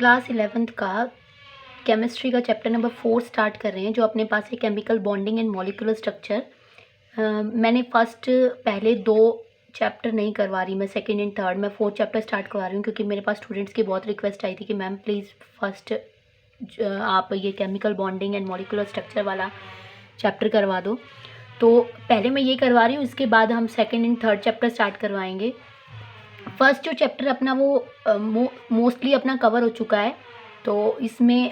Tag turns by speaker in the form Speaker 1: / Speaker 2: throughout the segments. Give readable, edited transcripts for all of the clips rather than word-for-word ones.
Speaker 1: Class 11th का chemistry का chapter number 4 start कर रहे हैं, जो अपने पास है chemical bonding and molecular structure. मैंने फर्स्ट पहले 2 चैप्टर नहीं करवा रही, मैं सेकंड एंड थर्ड मैं 4th चैप्टर स्टार्ट करवा रही हूँ, क्योंकि मेरे पास स्टूडेंट्स की बहुत रिक्वेस्ट आई थी कि मैम प्लीज़ फर्स्ट आप ये chemical bonding and molecular structure वाला चैप्टर करवा दो। तो पहले मैं ये करवा रही हूँ, इसके बाद हम second and third chapter start करवाएंगे। फर्स्ट जो चैप्टर अपना वो मोस्टली अपना कवर हो चुका है। तो इसमें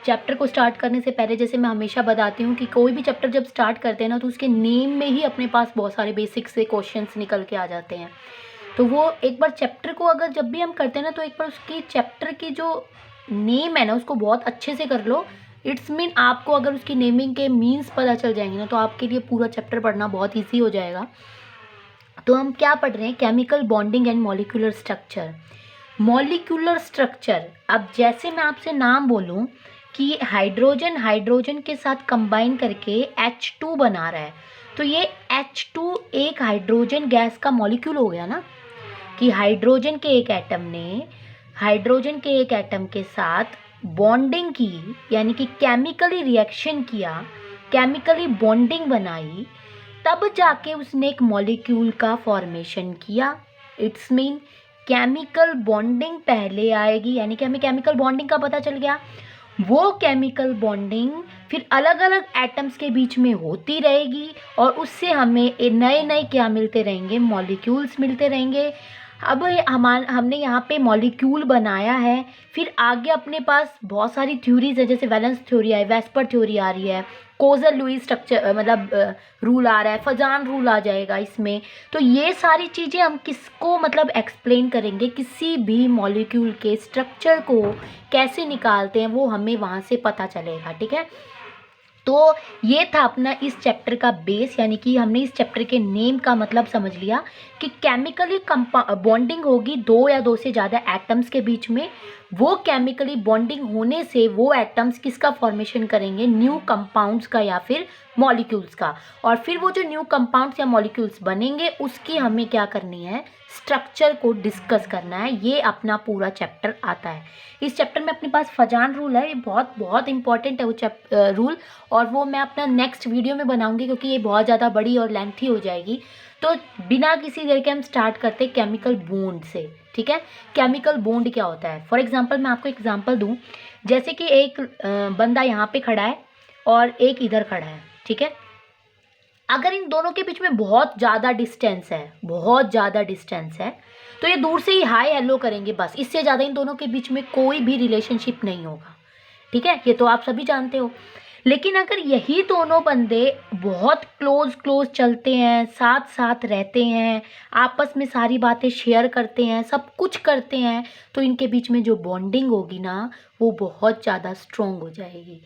Speaker 1: चैप्टर को स्टार्ट करने से पहले, जैसे मैं हमेशा बताती हूँ कि कोई भी चैप्टर जब स्टार्ट करते हैं ना, तो उसके नेम में ही अपने पास बहुत सारे बेसिक से क्वेश्चंस निकल के आ जाते हैं। तो वो एक बार चैप्टर को अगर जब भी हम करते हैं ना, तो एक बार उसकी चैप्टर की जो नेम है ना, उसको बहुत अच्छे से कर लो। इट्स मीन आपको अगर उसकी नेमिंग के मीन्स पता चल जाएंगे ना, तो आपके लिए पूरा चैप्टर पढ़ना बहुत ईजी हो जाएगा। तो हम क्या पढ़ रहे हैं? Chemical bonding and molecular structure. Molecular structure, अब जैसे मैं आपसे नाम बोलूं कि हाइड्रोजन हाइड्रोजन के साथ कंबाइन करके H2 बना रहा है, तो ये H2 एक हाइड्रोजन गैस का मॉलिक्यूल हो गया ना, कि हाइड्रोजन के एक एटम ने हाइड्रोजन के एक एटम के साथ बॉन्डिंग की, यानी कि केमिकली रिएक्शन किया, केमिकली बॉन्डिंग बनाई, तब जाके उसने एक मॉलिक्यूल का फॉर्मेशन किया। इट्स मीन केमिकल बॉन्डिंग पहले आएगी, यानी कि हमें केमिकल बॉन्डिंग का पता चल गया। वो केमिकल बॉन्डिंग फिर अलग अलग एटम्स के बीच में होती रहेगी, और उससे हमें नए नए क्या मिलते रहेंगे? मॉलिक्यूल्स मिलते रहेंगे। अब हमने यहाँ पे मॉलिक्यूल बनाया है, फिर आगे अपने पास बहुत सारी थ्योरीज है, जैसे वैलेंस थ्योरी है, वेस्पर थ्योरी आ रही है, कोजल लुईस स्ट्रक्चर मतलब रूल आ रहा है, फजान रूल आ जाएगा इसमें। तो ये सारी चीज़ें हम किसको मतलब एक्सप्लेन करेंगे, किसी भी मॉलिक्यूल के स्ट्रक्चर को कैसे निकालते हैं, वो हमें वहाँ से पता चलेगा। ठीक है, तो ये था अपना इस चैप्टर का बेस, यानी कि हमने इस चैप्टर के नेम का मतलब समझ लिया कि केमिकली बॉन्डिंग होगी 2 या 2 से ज़्यादा एटम्स के बीच में। वो केमिकली बॉन्डिंग होने से वो एटम्स किसका फॉर्मेशन करेंगे? न्यू कंपाउंड्स का या फिर मॉलिक्यूल्स का। और फिर वो जो न्यू कंपाउंड्स या मॉलिक्यूल्स बनेंगे, उसकी हमें क्या करनी है? स्ट्रक्चर को डिस्कस करना है। ये अपना पूरा चैप्टर आता है। इस चैप्टर में अपने पास फजान रूल है, ये बहुत बहुत इंपॉर्टेंट है वो रूल, और वो मैं अपना नेक्स्ट वीडियो में बनाऊंगी, क्योंकि ये बहुत ज़्यादा बड़ी और लेंथी हो जाएगी। तो बिना किसी देर के हम स्टार्ट करते हैं केमिकल बॉन्ड से। ठीक है, केमिकल बॉन्ड क्या होता है? फॉर एग्जांपल मैं आपको एग्जांपल दूं, जैसे कि एक बंदा यहाँ पे खड़ा है और एक इधर खड़ा है। ठीक है, अगर इन दोनों के बीच में बहुत ज़्यादा डिस्टेंस है, बहुत ज़्यादा डिस्टेंस है, तो ये दूर से ही हाय हेलो करेंगे, बस इससे ज़्यादा इन दोनों के बीच में कोई भी रिलेशनशिप नहीं होगा। ठीक है, ये तो आप सभी जानते हो। लेकिन अगर यही दोनों बंदे बहुत क्लोज क्लोज चलते हैं, साथ साथ रहते हैं, आपस में सारी बातें शेयर करते हैं, सब कुछ करते हैं, तो इनके बीच में जो बॉन्डिंग होगी ना, वो बहुत ज़्यादा स्ट्रॉन्ग हो जाएगी।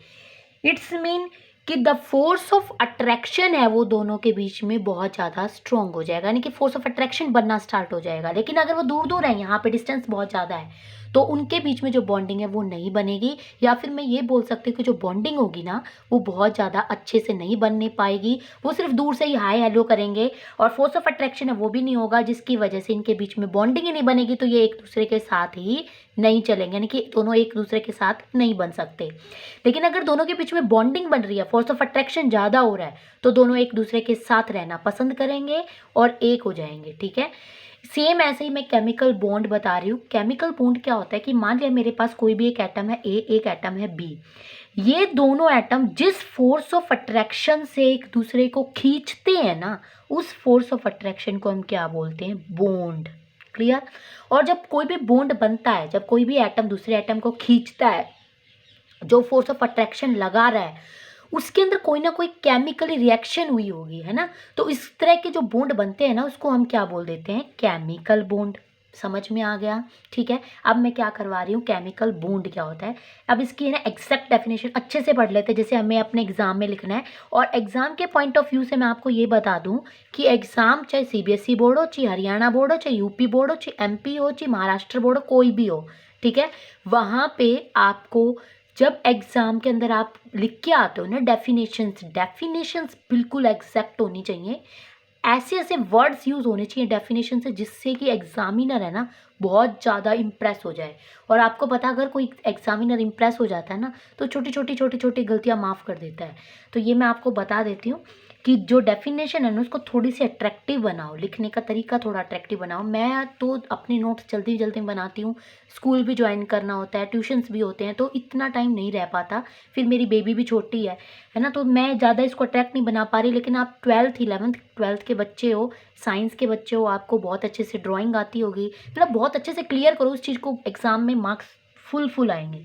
Speaker 1: इट्स मीन कि द फोर्स ऑफ अट्रैक्शन है वो दोनों के बीच में बहुत ज़्यादा स्ट्रॉन्ग हो जाएगा, यानी कि फोर्स ऑफ अट्रैक्शन बनना स्टार्ट हो जाएगा। लेकिन अगर वो दूर दूर है, यहाँ पे डिस्टेंस बहुत ज़्यादा है, तो उनके बीच में जो बॉन्डिंग है वो नहीं बनेगी, या फिर मैं ये बोल सकती हूँ कि जो बॉन्डिंग होगी ना, वो बहुत ज़्यादा अच्छे से नहीं बनने पाएगी। वो सिर्फ दूर से ही हाय हेलो करेंगे, और फोर्स ऑफ अट्रैक्शन है वो भी नहीं होगा, जिसकी वजह से इनके बीच में बॉन्डिंग ही नहीं बनेगी। तो ये एक दूसरे के साथ ही नहीं चलेंगे, यानी कि दोनों एक दूसरे के साथ नहीं बन सकते। लेकिन अगर दोनों के बीच में बॉन्डिंग बन रही है, फोर्स ऑफ अट्रैक्शन ज़्यादा हो रहा है, तो दोनों एक दूसरे के साथ रहना पसंद करेंगे और एक हो जाएंगे। ठीक है, सेम ऐसे ही मैं केमिकल बॉन्ड बता रही हूँ। केमिकल बॉन्ड क्या होता है कि मान लिया मेरे पास कोई भी एक एटम है ए, एक एटम है बी। ये दोनों एटम जिस फोर्स ऑफ अट्रैक्शन से एक दूसरे को खींचते हैं ना, उस फोर्स ऑफ अट्रैक्शन को हम क्या बोलते हैं? बॉन्ड। क्लियर? और जब कोई भी बॉन्ड बनता है, जब कोई भी एटम दूसरे एटम को खींचता है, जो फोर्स ऑफ अट्रैक्शन लगा रहा है, उसके अंदर कोई ना कोई केमिकली रिएक्शन हुई होगी, है ना। तो इस तरह के जो बॉन्ड बनते हैं ना, उसको हम क्या बोल देते हैं? Chemical bond. समझ में आ गया? ठीक है, अब मैं क्या करवा रही हूँ, केमिकल बॉन्ड क्या होता है। अब इसकी है ना एग्जैक्ट डेफिनेशन अच्छे से पढ़ लेते हैं, जैसे हमें अपने एग्जाम में लिखना है। और एग्जाम के पॉइंट ऑफ व्यू से मैं आपको ये बता दूं कि एग्जाम चाहे सीबीएसई बोर्ड हो, चाहे हरियाणा बोर्ड हो, चाहे यूपी बोर्ड हो, चाहे एमपी हो, चाहे महाराष्ट्र बोर्ड हो, कोई भी हो, ठीक है, वहाँ पे आपको जब एग्ज़ाम के अंदर आप लिख के आते हो ना डेफिनेशंस, डेफिनेशंस बिल्कुल एग्जैक्ट होनी चाहिए। ऐसे ऐसे वर्ड्स यूज़ होने चाहिए डेफिनेशन से जिससे कि एग्जामिनर है ना बहुत ज़्यादा इम्प्रेस हो जाए। और आपको पता अगर कोई एग्जामिनर इम्प्रेस हो जाता है ना तो छोटी छोटी गलतियाँ माफ़ कर देता है। तो ये मैं आपको बता देती हूँ कि जो डेफिनेशन है ना उसको थोड़ी सी अट्रैक्टिव बनाओ, लिखने का तरीका थोड़ा अट्रैक्टिव बनाओ। मैं तो अपने नोट्स जल्दी जल्दी बनाती हूँ, स्कूल भी ज्वाइन करना होता है, ट्यूशन्स भी होते हैं, तो इतना टाइम नहीं रह पाता, फिर मेरी बेबी भी छोटी है ना, तो मैं ज़्यादा इसको अट्रैक्ट नहीं बना पा रही। लेकिन आप 12th के बच्चे हो, साइंस के बच्चे हो, आपको बहुत अच्छे से ड्राइंग आती होगी, मतलब बहुत अच्छे से क्लियर करो उस चीज़ को, एग्जाम में मार्क्स फुल आएंगे।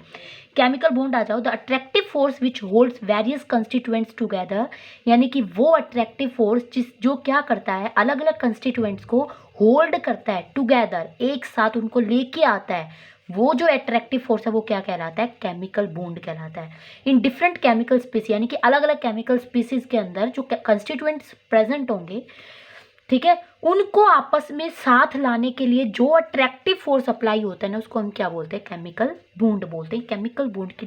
Speaker 1: केमिकल बॉन्ड आ जाओ, the attractive force which holds various constituents together, यानी कि वो अट्रैक्टिव फोर्स जो क्या करता है, अलग अलग कंस्टिट्यूएंट्स को होल्ड करता है टुगेदर, एक साथ उनको लेके आता है, वो जो अट्रैक्टिव फोर्स है वो क्या कहलाता है, केमिकल बॉन्ड कहलाता है। इन डिफरेंट केमिकल स्पीसीज, यानी कि अलग अलग केमिकल स्पीसीज के अंदर जो कंस्टिट्यूएंट्स प्रेजेंट होंगे, ठीक है, उनको आपस में साथ लाने के लिए जो अट्रैक्टिव फोर्स अप्लाई होता है ना उसको हम क्या बोलते हैं, केमिकल बॉन्ड बोलते हैं। केमिकल बॉन्ड की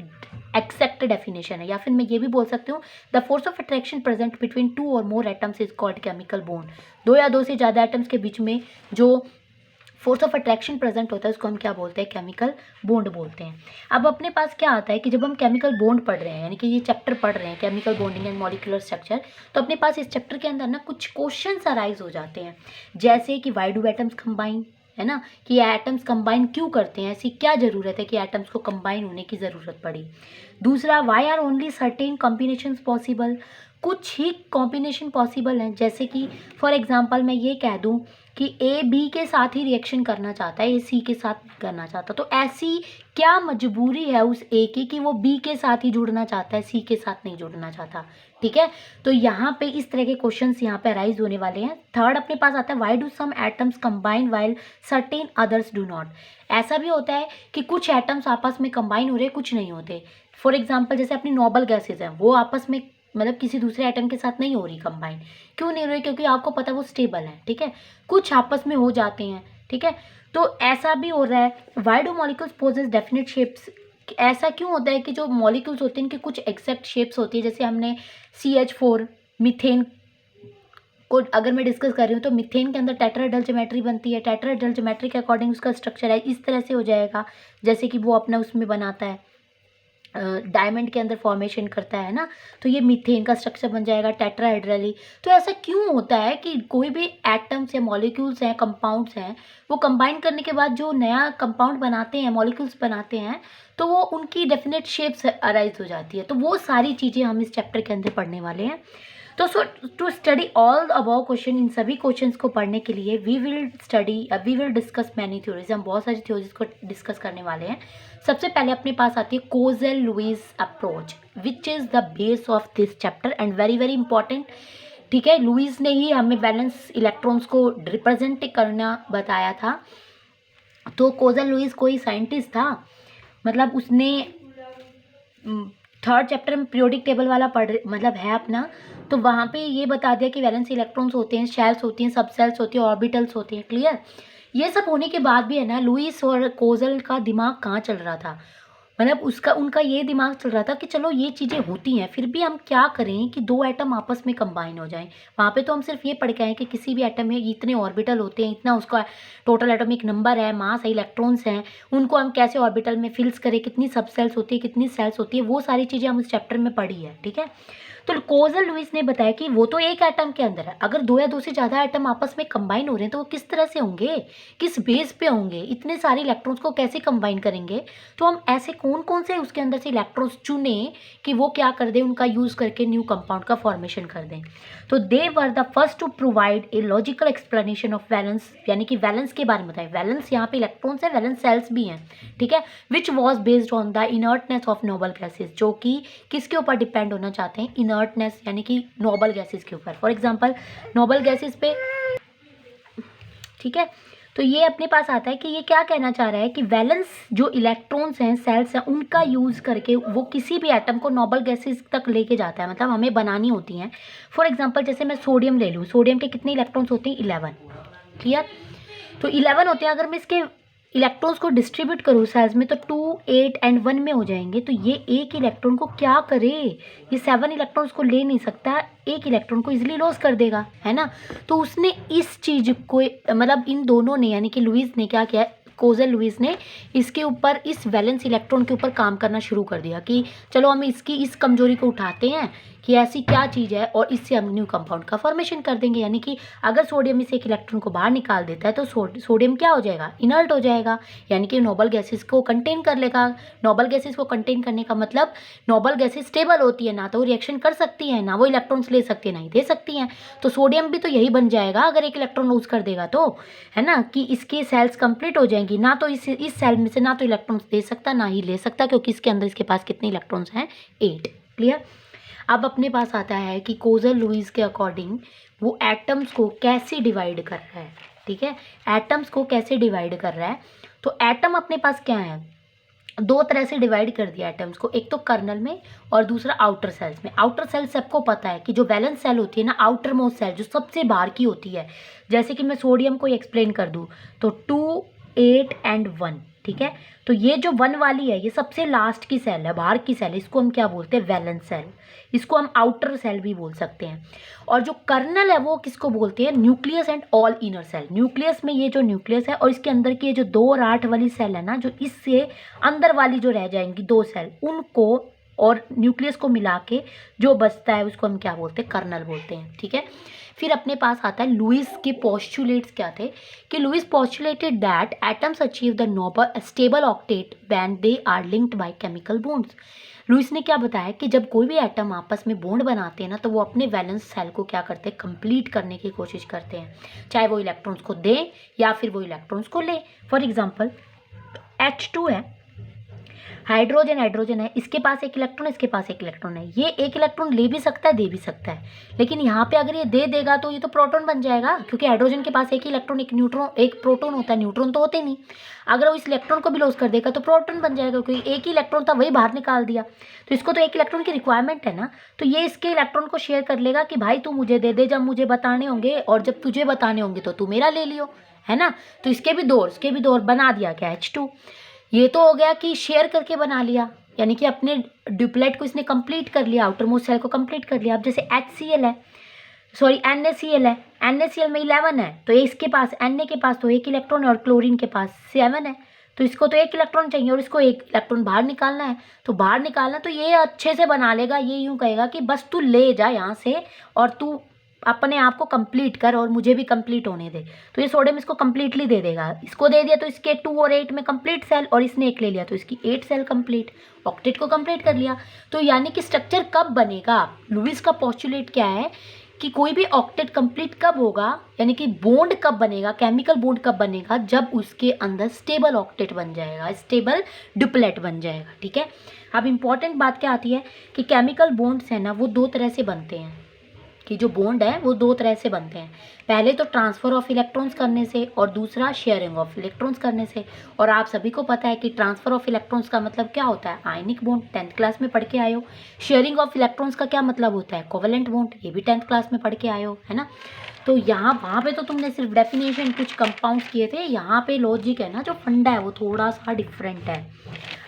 Speaker 1: एक्जैक्ट डेफिनेशन है, या फिर मैं ये भी बोल सकती हूँ, the force of attraction present between 2 और more atoms is called chemical bond. 2 या 2 से ज़्यादा एटम्स के बीच में जो फोर्स ऑफ अट्रैक्शन प्रेजेंट होता है उसको हम क्या बोलते हैं, केमिकल बॉन्ड बोलते हैं। अब अपने पास क्या आता है कि जब हम केमिकल बॉन्ड पढ़ रहे हैं, यानी कि ये चैप्टर पढ़ रहे हैं chemical bonding and molecular structure, तो अपने पास इस चैप्टर के अंदर ना कुछ क्वेश्चंस अराइज हो जाते हैं, जैसे कि व्हाई डू एटम्स कंबाइन, है ना, कि एटम्स कंबाइन क्यों करते हैं, ऐसी क्या ज़रूरत है कि एटम्स को कंबाइन होने की ज़रूरत पड़ी। दूसरा, why are only certain combinations possible, कुछ ही कॉम्बिनेशन पॉसिबल हैं, जैसे कि फॉर एग्जांपल मैं ये कह दूं कि ए बी के साथ ही रिएक्शन करना चाहता है, ए सी के साथ नहीं करना चाहता, तो ऐसी क्या मजबूरी है उस ए की कि वो बी के साथ ही जुड़ना चाहता है, सी के साथ नहीं जुड़ना चाहता, ठीक है। तो यहाँ पे इस तरह के क्वेश्चंस यहाँ पे अराइज होने वाले हैं। थर्ड अपने पास आता है, why do some atoms combine while certain others do not, ऐसा भी होता है कि कुछ एटम्स आपस में कंबाइन हो रहे, कुछ नहीं होते। फॉर एग्जाम्पल जैसे अपनी नोबल गैसेज हैं, वो आपस में मतलब किसी दूसरे एटम के साथ नहीं हो रही कंबाइन, क्यों नहीं हो रही, क्योंकि आपको पता है वो स्टेबल है, ठीक है, कुछ आपस में हो जाते हैं, ठीक है। तो ऐसा भी हो रहा है, why do molecules possess definite shapes, ऐसा क्यों होता है कि जो मॉलिक्यूल्स होते हैं इनकी कुछ एग्जैक्ट शेप्स होती है। जैसे हमने CH4 मीथेन को अगर मैं डिस्कस कर रही हूँ तो मीथेन के अंदर टेट्राहेड्रल ज्योमेट्री बनती है, टेट्राहेड्रल ज्योमेट्री के अकॉर्डिंग उसका स्ट्रक्चर है, इस तरह से हो जाएगा जैसे कि वो अपना उसमें बनाता है, डायमंड के अंदर फॉर्मेशन करता है ना, तो ये मीथेन का स्ट्रक्चर बन जाएगा टेट्राहेड्रली। तो ऐसा क्यों होता है कि कोई भी एटम्स या मॉलिक्यूल्स हैं, कंपाउंड्स हैं, वो कंबाइन करने के बाद जो नया कंपाउंड बनाते हैं, मॉलिक्यूल्स बनाते हैं, तो वो उनकी डेफिनेट शेप्स अराइज हो जाती है। तो वो सारी चीज़ें हम इस चैप्टर के अंदर पढ़ने वाले हैं। तो so to study all about question, इन सभी क्वेश्चंस को पढ़ने के लिए we will discuss many theories, हम बहुत सारी थ्योरीज को डिस्कस करने वाले हैं। सबसे पहले अपने पास आती है Kossel Lewis approach which is the base of this chapter and very very important, ठीक है। लुईस ने ही हमें वैलेंस इलेक्ट्रॉन्स को रिप्रेजेंट करना बताया था। तो कोजेल लुईस कोई साइंटिस्ट था, मतलब उसने 3rd चैप्टर में पीरियोडिक टेबल वाला पढ़ मतलब है अपना, तो वहाँ पे ये बता दिया कि वैलेंस इलेक्ट्रॉन्स होते हैं, शेल्स होती हैं, सब सेल्स होती हैं, ऑर्बिटल्स होती हैं, क्लियर। ये सब होने के बाद भी है ना, लुईस और कोजेल का दिमाग कहाँ चल रहा था, मतलब उनका ये दिमाग चल रहा था कि चलो ये चीज़ें होती हैं, फिर भी हम क्या करें कि 2 एटम आपस में कंबाइन हो जाएं। वहाँ पे तो हम सिर्फ ये पढ़ के आए कि किसी भी एटम में इतने ऑर्बिटल होते हैं, इतना उसका टोटल एटॉमिक नंबर है, मास है, इलेक्ट्रॉन्स हैं, उनको हम कैसे ऑर्बिटल में फिल्स करें, कितनी सब सेल्स होती है, कितनी सेल्स होती है, वो सारी चीज़ें हम इस चैप्टर में पढ़ी है, ठीक है। तो कोजेल लुईस ने बताया कि वो तो एक एटम के अंदर है, अगर 2 या 2 से ज़्यादा एटम आपस में कंबाइन हो रहे हैं तो वो किस तरह से होंगे, किस बेस पे होंगे, इतने सारे इलेक्ट्रॉन्स को कैसे कंबाइन करेंगे। तो हम ऐसे कौन कौन से उसके अंदर से इलेक्ट्रॉन्स चुने कि वो क्या कर दें, उनका यूज़ करके न्यू कंपाउंड का फॉर्मेशन कर दें। तो they were the first to provide a logical explanation of valence, यानी कि वैलेंस के बारे में बताएं। वैलेंस यहाँ पे इलेक्ट्रॉन्स है, वैलेंस सेल्स भी हैं, ठीक है, which was based on the inertness of noble gases, जो कि किसके ऊपर डिपेंड होना चाहते हैं, इनर्टनेस यानी कि नोबल गैसेज के ऊपर। फॉर एग्जाम्पल नोबल गैसेज पे, ठीक है। तो ये अपने पास आता है कि ये क्या कहना चाह रहा है कि वैलेंस जो इलेक्ट्रॉन्स हैं, सेल्स हैं, उनका यूज़ करके वो किसी भी एटम को नोबल गैसेज तक लेके जाता है, मतलब हमें बनानी होती हैं। फॉर एग्जांपल जैसे मैं सोडियम ले लूँ, सोडियम के कितने इलेक्ट्रॉन्स होते हैं, 11, क्लियर। तो 11 होते हैं, अगर मैं इसके इलेक्ट्रॉन्स को डिस्ट्रीब्यूट करूँ सेल्स में तो 2, 8 एंड 1 में हो जाएंगे। तो ये एक इलेक्ट्रॉन को क्या करे, ये 7 इलेक्ट्रॉन्स को ले नहीं सकता, एक इलेक्ट्रॉन को इजीली लॉस कर देगा, है ना। तो उसने इस चीज़ को मतलब इन दोनों ने यानी कि लुईस ने क्या किया, कोज़ल लुईस ने इसके ऊपर, इस वैलेंस इलेक्ट्रॉन के ऊपर काम करना शुरू कर दिया कि चलो हम इसकी इस कमजोरी को उठाते हैं कि ऐसी क्या चीज़ है और इससे हम न्यू कंपाउंड का फॉर्मेशन कर देंगे। यानी कि अगर सोडियम इस एक इलेक्ट्रॉन को बाहर निकाल देता है तो सोडियम क्या हो जाएगा, इनर्ट हो जाएगा, यानी कि नोबल गैसेस को कंटेन कर लेगा। नोबल गैसेस को कंटेन करने का मतलब नोबल गैसेस स्टेबल होती है, ना तो वो रिएक्शन कर सकती हैं, ना वो इलेक्ट्रॉन्स ले सकती है, ना ही दे सकती हैं। तो सोडियम भी तो यही बन जाएगा अगर एक इलेक्ट्रॉन लूज कर देगा तो, है ना, कि इसके सेल्स कंप्लीट हो जाएंगी, ना तो इस सेल में से ना तो इलेक्ट्रॉन्स दे सकता ना ही ले सकता, क्योंकि इसके अंदर इसके पास कितने इलेक्ट्रॉन्स हैं, 8। क्लियर। अब अपने पास आता है कि कोज़ल लुईस के अकॉर्डिंग वो एटम्स को कैसे डिवाइड कर रहा है। ठीक है, एटम्स को कैसे डिवाइड कर रहा है। तो एटम अपने पास क्या है, दो तरह से डिवाइड कर दिया एटम्स को, एक तो कर्नल में और दूसरा आउटर सेल्स में। आउटर सेल सबको पता है कि जो वैलेंस सेल होती है ना, आउटर मोस्ट सेल जो सबसे बाहर की होती है, जैसे कि मैं सोडियम को एक्सप्लेन कर दूँ तो 2, 8 एंड 1। ठीक है, तो ये जो 1 वाली है ये सबसे लास्ट की सेल है, बाहर की सेल, इसको हम क्या बोलते हैं, वैलेंस सेल। इसको हम आउटर सेल भी बोल सकते हैं। और जो कर्नल है वो किसको बोलते हैं, nucleus and all inner shell. Nucleus में ये जो न्यूक्लियस है और इसके अंदर की ये जो 2 और 8 वाली सेल है ना, जो इससे अंदर वाली जो रह जाएंगी 2 सेल, उनको और न्यूक्लियस को मिला के जो बचता है उसको हम क्या बोलते हैं, कर्नल बोलते हैं। ठीक है, फिर अपने पास आता है लुईस के पोस्टुलेट्स क्या थे, कि Lewis postulated that atoms achieve the noble stable octet when they are linked by chemical bonds. Lewis ने क्या बताया कि जब कोई भी एटम आपस में बॉन्ड बनाते हैं ना, तो वो अपने वैलेंस सेल को क्या करते हैं, कंप्लीट करने की कोशिश करते हैं, चाहे वो इलेक्ट्रॉन्स को दें या फिर वो इलेक्ट्रॉन्स को ले। फॉर एग्जाम्पल H2 है, हाइड्रोजन हाइड्रोजन है, इसके पास एक इलेक्ट्रॉन, इसके पास एक इलेक्ट्रॉन है, ये एक इलेक्ट्रॉन ले भी सकता है दे भी सकता है, लेकिन यहाँ पे अगर ये दे देगा तो ये तो प्रोटॉन बन जाएगा, क्योंकि हाइड्रोजन के पास एक ही इलेक्ट्रॉन, एक न्यूट्रॉन, एक प्रोटॉन होता है, न्यूट्रॉन तो होते नहीं। अगर वो इस इलेक्ट्रॉन को भी लॉस कर देगा तो प्रोटॉन बन जाएगा, क्योंकि एक ही इलेक्ट्रॉन था वही बाहर निकाल दिया, तो इसको तो एक इलेक्ट्रॉन की रिक्वायरमेंट है ना, तो ये इसके इलेक्ट्रॉन को शेयर कर लेगा कि भाई तू मुझे दे दे जब मुझे बताने होंगे, और जब तुझे बताने होंगे तो तू मेरा ले लियो, है ना। तो इसके भी दो, इसके भी दो, बना दिया क्या, H2। ये तो हो गया कि शेयर करके बना लिया, यानी कि अपने ड्यूप्लेट को इसने कंप्लीट कर लिया, आउटर मोस्ट सेल को कंप्लीट कर लिया। अब जैसे HCl है, सॉरी NaCl है, NaCl में 11 है, तो इसके पास Na के पास तो एक इलेक्ट्रॉन है और क्लोरीन के पास 7 है, तो इसको तो एक इलेक्ट्रॉन चाहिए और इसको एक इलेक्ट्रॉन बाहर निकालना है। तो बाहर निकालना तो ये अच्छे से बना लेगा, ये यूँ कहेगा कि बस तू ले जा यहाँ से और तू अपने आप को कंप्लीट कर और मुझे भी कंप्लीट होने दे। तो ये सोडियम इसको कंप्लीटली दे देगा, इसको दे दिया तो इसके 2 और 8 में कंप्लीट सेल, और इसने एक ले लिया तो इसकी 8 सेल कंप्लीट, ऑक्टेट को कंप्लीट कर लिया। तो यानी कि स्ट्रक्चर कब बनेगा, लुईस का पोस्टुलेट क्या है कि कोई भी ऑक्टेट कंप्लीट कब होगा, यानी कि बॉन्ड कब बनेगा, केमिकल बॉन्ड कब बनेगा, जब उसके अंदर स्टेबल ऑक्टेट बन जाएगा, स्टेबल डुप्लेट बन जाएगा। ठीक है, अब इंपॉर्टेंट बात क्या आती है कि केमिकल बॉन्ड्स है ना वो 2 तरह से बनते हैं, कि जो बॉन्ड है वो 2 तरह से बनते हैं, पहले तो ट्रांसफ़र ऑफ इलेक्ट्रॉन्स करने से और दूसरा शेयरिंग ऑफ इलेक्ट्रॉन्स करने से। और आप सभी को पता है कि ट्रांसफ़र ऑफ इलेक्ट्रॉन्स का मतलब क्या होता है, आयनिक बॉन्ड, 10th क्लास में पढ़ के आए हो। शेयरिंग ऑफ इलेक्ट्रॉन्स का क्या मतलब होता है, कोवेलेंट बॉन्ड, ये भी 10th क्लास में पढ़ के आए हो, है ना। तो यहाँ वहाँ पे तो तुमने सिर्फ डेफिनेशन कुछ कंपाउंड्स किए थे, यहाँ पे लॉजिक है ना, जो फंडा है वो थोड़ा सा डिफरेंट है,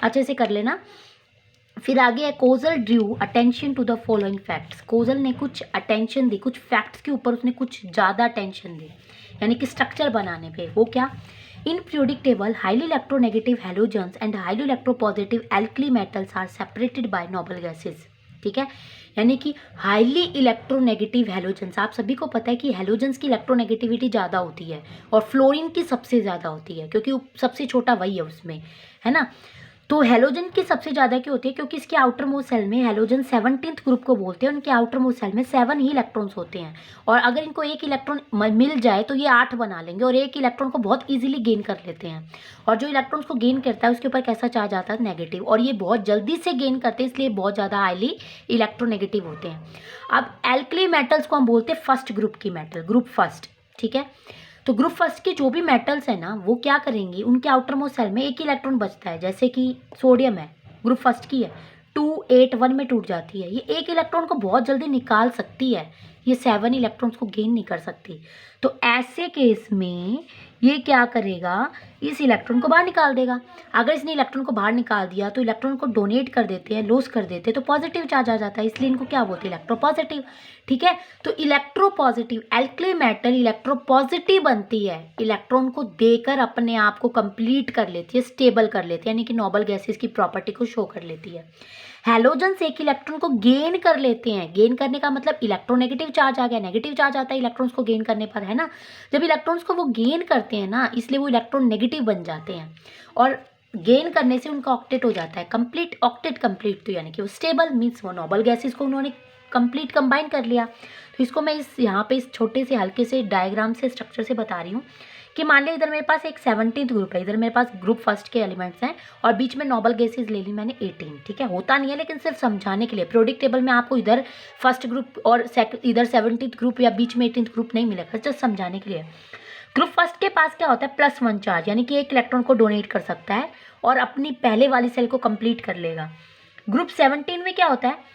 Speaker 1: अच्छे से कर लेना। फिर आगे है Kossel drew attention to the following facts. Kossel ने कुछ अटेंशन दी, कुछ फैक्ट्स के ऊपर उसने कुछ ज़्यादा अटेंशन दी, यानी कि स्ट्रक्चर बनाने पे। वो क्या, in periodic highly electronegative halogens and highly electropositive alkali metals are separated by noble gases. ठीक है, यानी कि हाईली इलेक्ट्रोनेगेटिव हेलोजन्स, आप सभी को पता है कि हेलोजन्स की इलेक्ट्रोनेगेटिविटी ज़्यादा होती है और फ्लोरीन की सबसे ज़्यादा होती है, क्योंकि सबसे छोटा वही है उसमें, है ना। तो हेलोजन की सबसे ज़्यादा क्यों होती है, क्योंकि इसके आउटर मोस्ट सेल में, हेलोजन 17th ग्रुप को बोलते हैं, उनके आउटर मोस्ट सेल में 7 ही इलेक्ट्रॉन्स होते हैं, और अगर इनको एक इलेक्ट्रॉन मिल जाए तो ये 8 बना लेंगे और एक इलेक्ट्रॉन को बहुत इजीली गेन कर लेते हैं। और जो इलेक्ट्रॉन्स को गेन करता है उसके ऊपर कैसा चार्ज आता है, नेगेटिव, और ये बहुत जल्दी से गेन करते हैं, इसलिए बहुत ज़्यादा हाईली इलेक्ट्रोनेगेटिव होते हैं। अब एल्कली मेटल्स को हम बोलते हैं फर्स्ट ग्रुप की मेटल, ग्रुप फर्स्ट। ठीक है, तो ग्रुप फर्स्ट के जो भी मेटल्स है ना वो क्या करेंगे, उनके आउटर मोस्ट सेल में एक इलेक्ट्रॉन बचता है, जैसे कि सोडियम है, ग्रुप फर्स्ट की है, 2, 8, 1 में टूट जाती है, ये एक इलेक्ट्रॉन को बहुत जल्दी निकाल सकती है, ये 7 इलेक्ट्रॉन्स को गेन नहीं कर सकती। तो ऐसे केस में ये क्या करेगा, इस इलेक्ट्रॉन को बाहर निकाल देगा। अगर इसने इलेक्ट्रॉन को बाहर निकाल दिया तो इलेक्ट्रॉन को डोनेट कर देते हैं, लॉस कर देते हैं, तो पॉजिटिव चार्ज आ जाता है, इसलिए इनको क्या बोलते हैं, इलेक्ट्रोपॉजिटिव। ठीक है, तो इलेक्ट्रोपॉजिटिव एल्कली मेटल इलेक्ट्रोपॉजिटिव बनती है, इलेक्ट्रॉन को देकर अपने आप को कंप्लीट कर लेती है, स्टेबल कर लेती है, यानी कि नोबल गैसेस की प्रॉपर्टी को शो कर लेती है। हैलोजन्स एक इलेक्ट्रॉन को गेन कर लेते हैं, गेन करने का मतलब इलेक्ट्रोनेगेटिव चार्ज आ गया, नेगेटिव चार्ज आता है इलेक्ट्रॉन्स को गेन करने पर, है ना। जब इलेक्ट्रॉन्स को वो गेन करते हैं ना, इसलिए वो इलेक्ट्रॉन नेगेटिव बन जाते हैं, और गेन करने से उनका ऑक्टेट हो जाता है, कंप्लीट ऑक्टेट कंप्लीट, तो यानी कि वो स्टेबल, मीन्स वो नोबल गैसेस को उन्होंने कंप्लीट कंबाइन कर लिया। तो इसको मैं इस यहाँ पे इस छोटे से हल्के से डायग्राम से स्ट्रक्चर से बता रही हूँ कि मान लिया इधर मेरे पास एक 17th ग्रुप है, इधर मेरे पास ग्रुप फर्स्ट के एलिमेंट्स हैं, और बीच में नोबल गैसेस ले ली मैंने 18। ठीक है, होता नहीं है लेकिन सिर्फ समझाने के लिए, प्रोडिक टेबल में आपको इधर फर्स्ट ग्रुप और इधर 17th ग्रुप या बीच में 18th ग्रुप नहीं मिलेगा, जस्ट समझाने के लिए। ग्रुप फर्स्ट के पास क्या होता है, +1 चार्ज, यानी कि एक इलेक्ट्रॉन को डोनेट कर सकता है और अपनी पहले वाली सेल को कंप्लीट कर लेगा। ग्रुप 17 में क्या होता है,